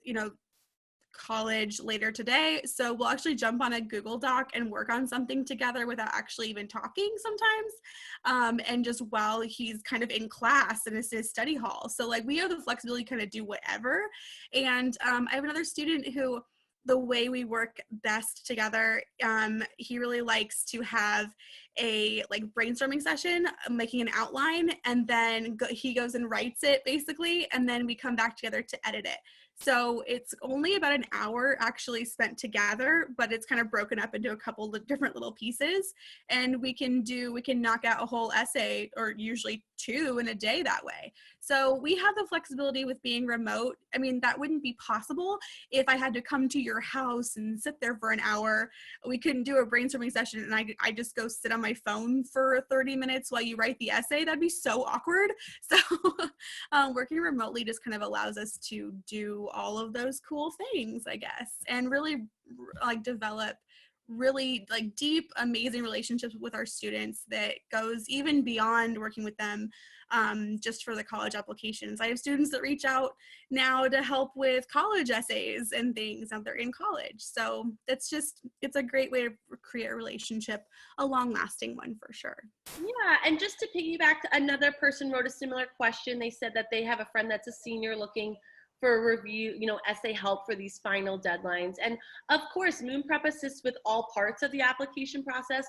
S2: college later today. So we'll actually jump on a Google Doc and work on something together without actually even talking sometimes. And just while he's kind of in class and it's his study hall. So like we have the flexibility to kind of do whatever. And I have another student who, the way we work best together, he really likes to have a brainstorming session, making an outline, and then he goes and writes it basically, and then we come back together to edit it. So it's only about an hour actually spent together, but it's kind of broken up into a couple of different little pieces, and we can knock out a whole essay, or usually 2 in a day that way. So we have the flexibility with being remote. I mean, that wouldn't be possible if I had to come to your house and sit there for an hour. We couldn't do a brainstorming session and I just go sit on my phone for 30 minutes while you write the essay. That'd be so awkward. So working remotely just kind of allows us to do all of those cool things, I guess, and really develop really deep, amazing relationships with our students that goes even beyond working with them just for the college applications. I have students that reach out now to help with college essays and things now they're in college. So it's a great way to create a relationship, a long-lasting one for sure.
S3: Yeah, and just to piggyback, another person wrote a similar question. They said that they have a friend that's a senior looking for review, essay help for these final deadlines. And of course, Moon Prep assists with all parts of the application process,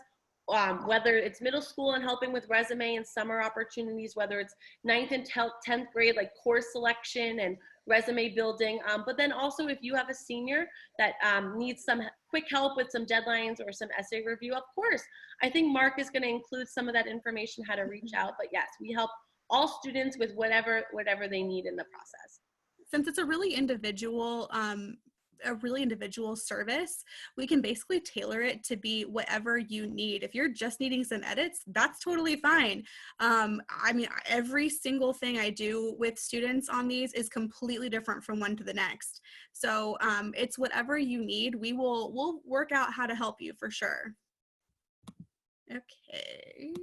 S3: whether it's middle school and helping with resume and summer opportunities, whether it's 9th and 10th grade, like course selection and resume building. But then also if you have a senior that needs some quick help with some deadlines or some essay review, of course, I think Mark is going to include some of that information, how to reach out. But yes, we help all students with whatever they need in the process.
S2: Since it's a really individual service, we can basically tailor it to be whatever you need. If you're just needing some edits, that's totally fine. I mean, every single thing I do with students on these is completely different from one to the next. So it's whatever you need. We'll work out how to help you for sure. Okay.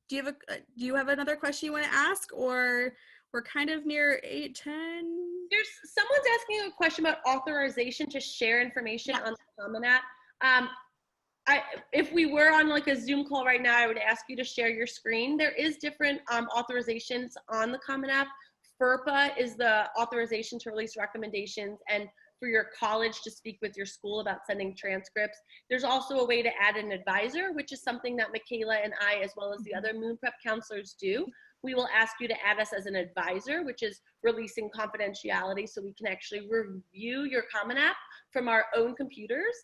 S2: Do you have another question you want to ask, or we're kind of near 8:10?
S3: Someone's asking a question about authorization to share information on the Common App. if we were on like a Zoom call right now, I would ask you to share your screen. There is different authorizations on the Common App. FERPA is the authorization to release recommendations, and for your college to speak with your school about sending transcripts. There's also a way to add an advisor, which is something that Michaela and I, as well as the other Moon Prep counselors do. We will ask you to add us as an advisor, which is releasing confidentiality, so we can actually review your Common App from our own computers,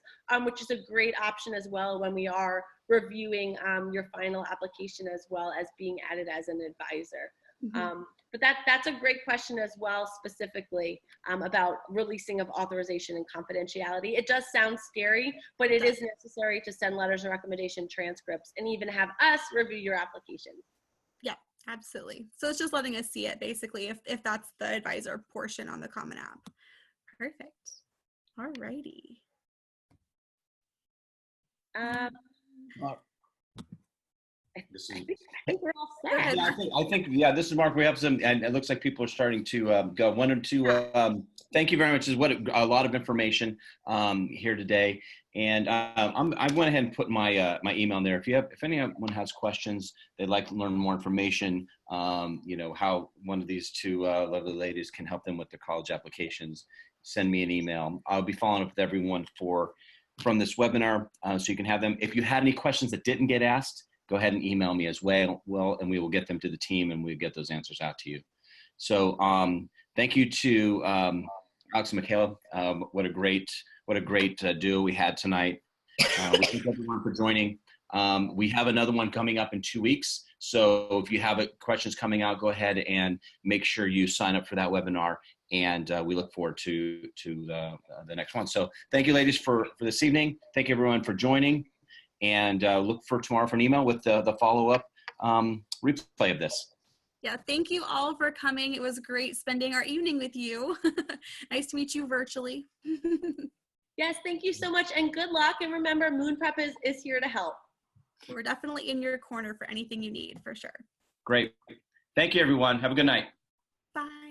S3: which is a great option as well when we are reviewing your final application, as well as being added as an advisor. But that's a great question as well, specifically about releasing of authorization and confidentiality. It does sound scary, but it is necessary to send letters of recommendation, transcripts, and even have us review your application.
S2: Yeah, absolutely. So it's just letting us see it, basically, if that's the advisor portion on the Common App. Perfect. All righty.
S3: I think we're all set.
S1: Yeah, I think, yeah, this is Mark. We have some, and it looks like people are starting to go. One or two, thank you very much. Is what a lot of information here today. And I went ahead and put my my email in there. If anyone has questions, they'd like to learn more information, you know, how one of these two lovely ladies can help them with their college applications, send me an email. I'll be following up with everyone from this webinar, so you can have them. If you had any questions that didn't get asked, go ahead and email me as well, and we will get them to the team and we'll get those answers out to you. So thank you to Alix and Michaela. What a great duo we had tonight. We thank everyone for joining. We have another one coming up in 2 weeks. So if you have questions coming out, go ahead and make sure you sign up for that webinar. And we look forward to the next one. So thank you, ladies, for this evening. Thank you, everyone, for joining. And look for tomorrow for an email with the follow-up replay of this.
S2: Yeah, thank you all for coming. It was great spending our evening with you. Nice to meet you virtually.
S3: Yes, thank you so much, and good luck. And remember, Moon Prep is here to help.
S2: We're definitely in your corner for anything you need, for sure.
S1: Great. Thank you, everyone. Have a good night.
S2: Bye.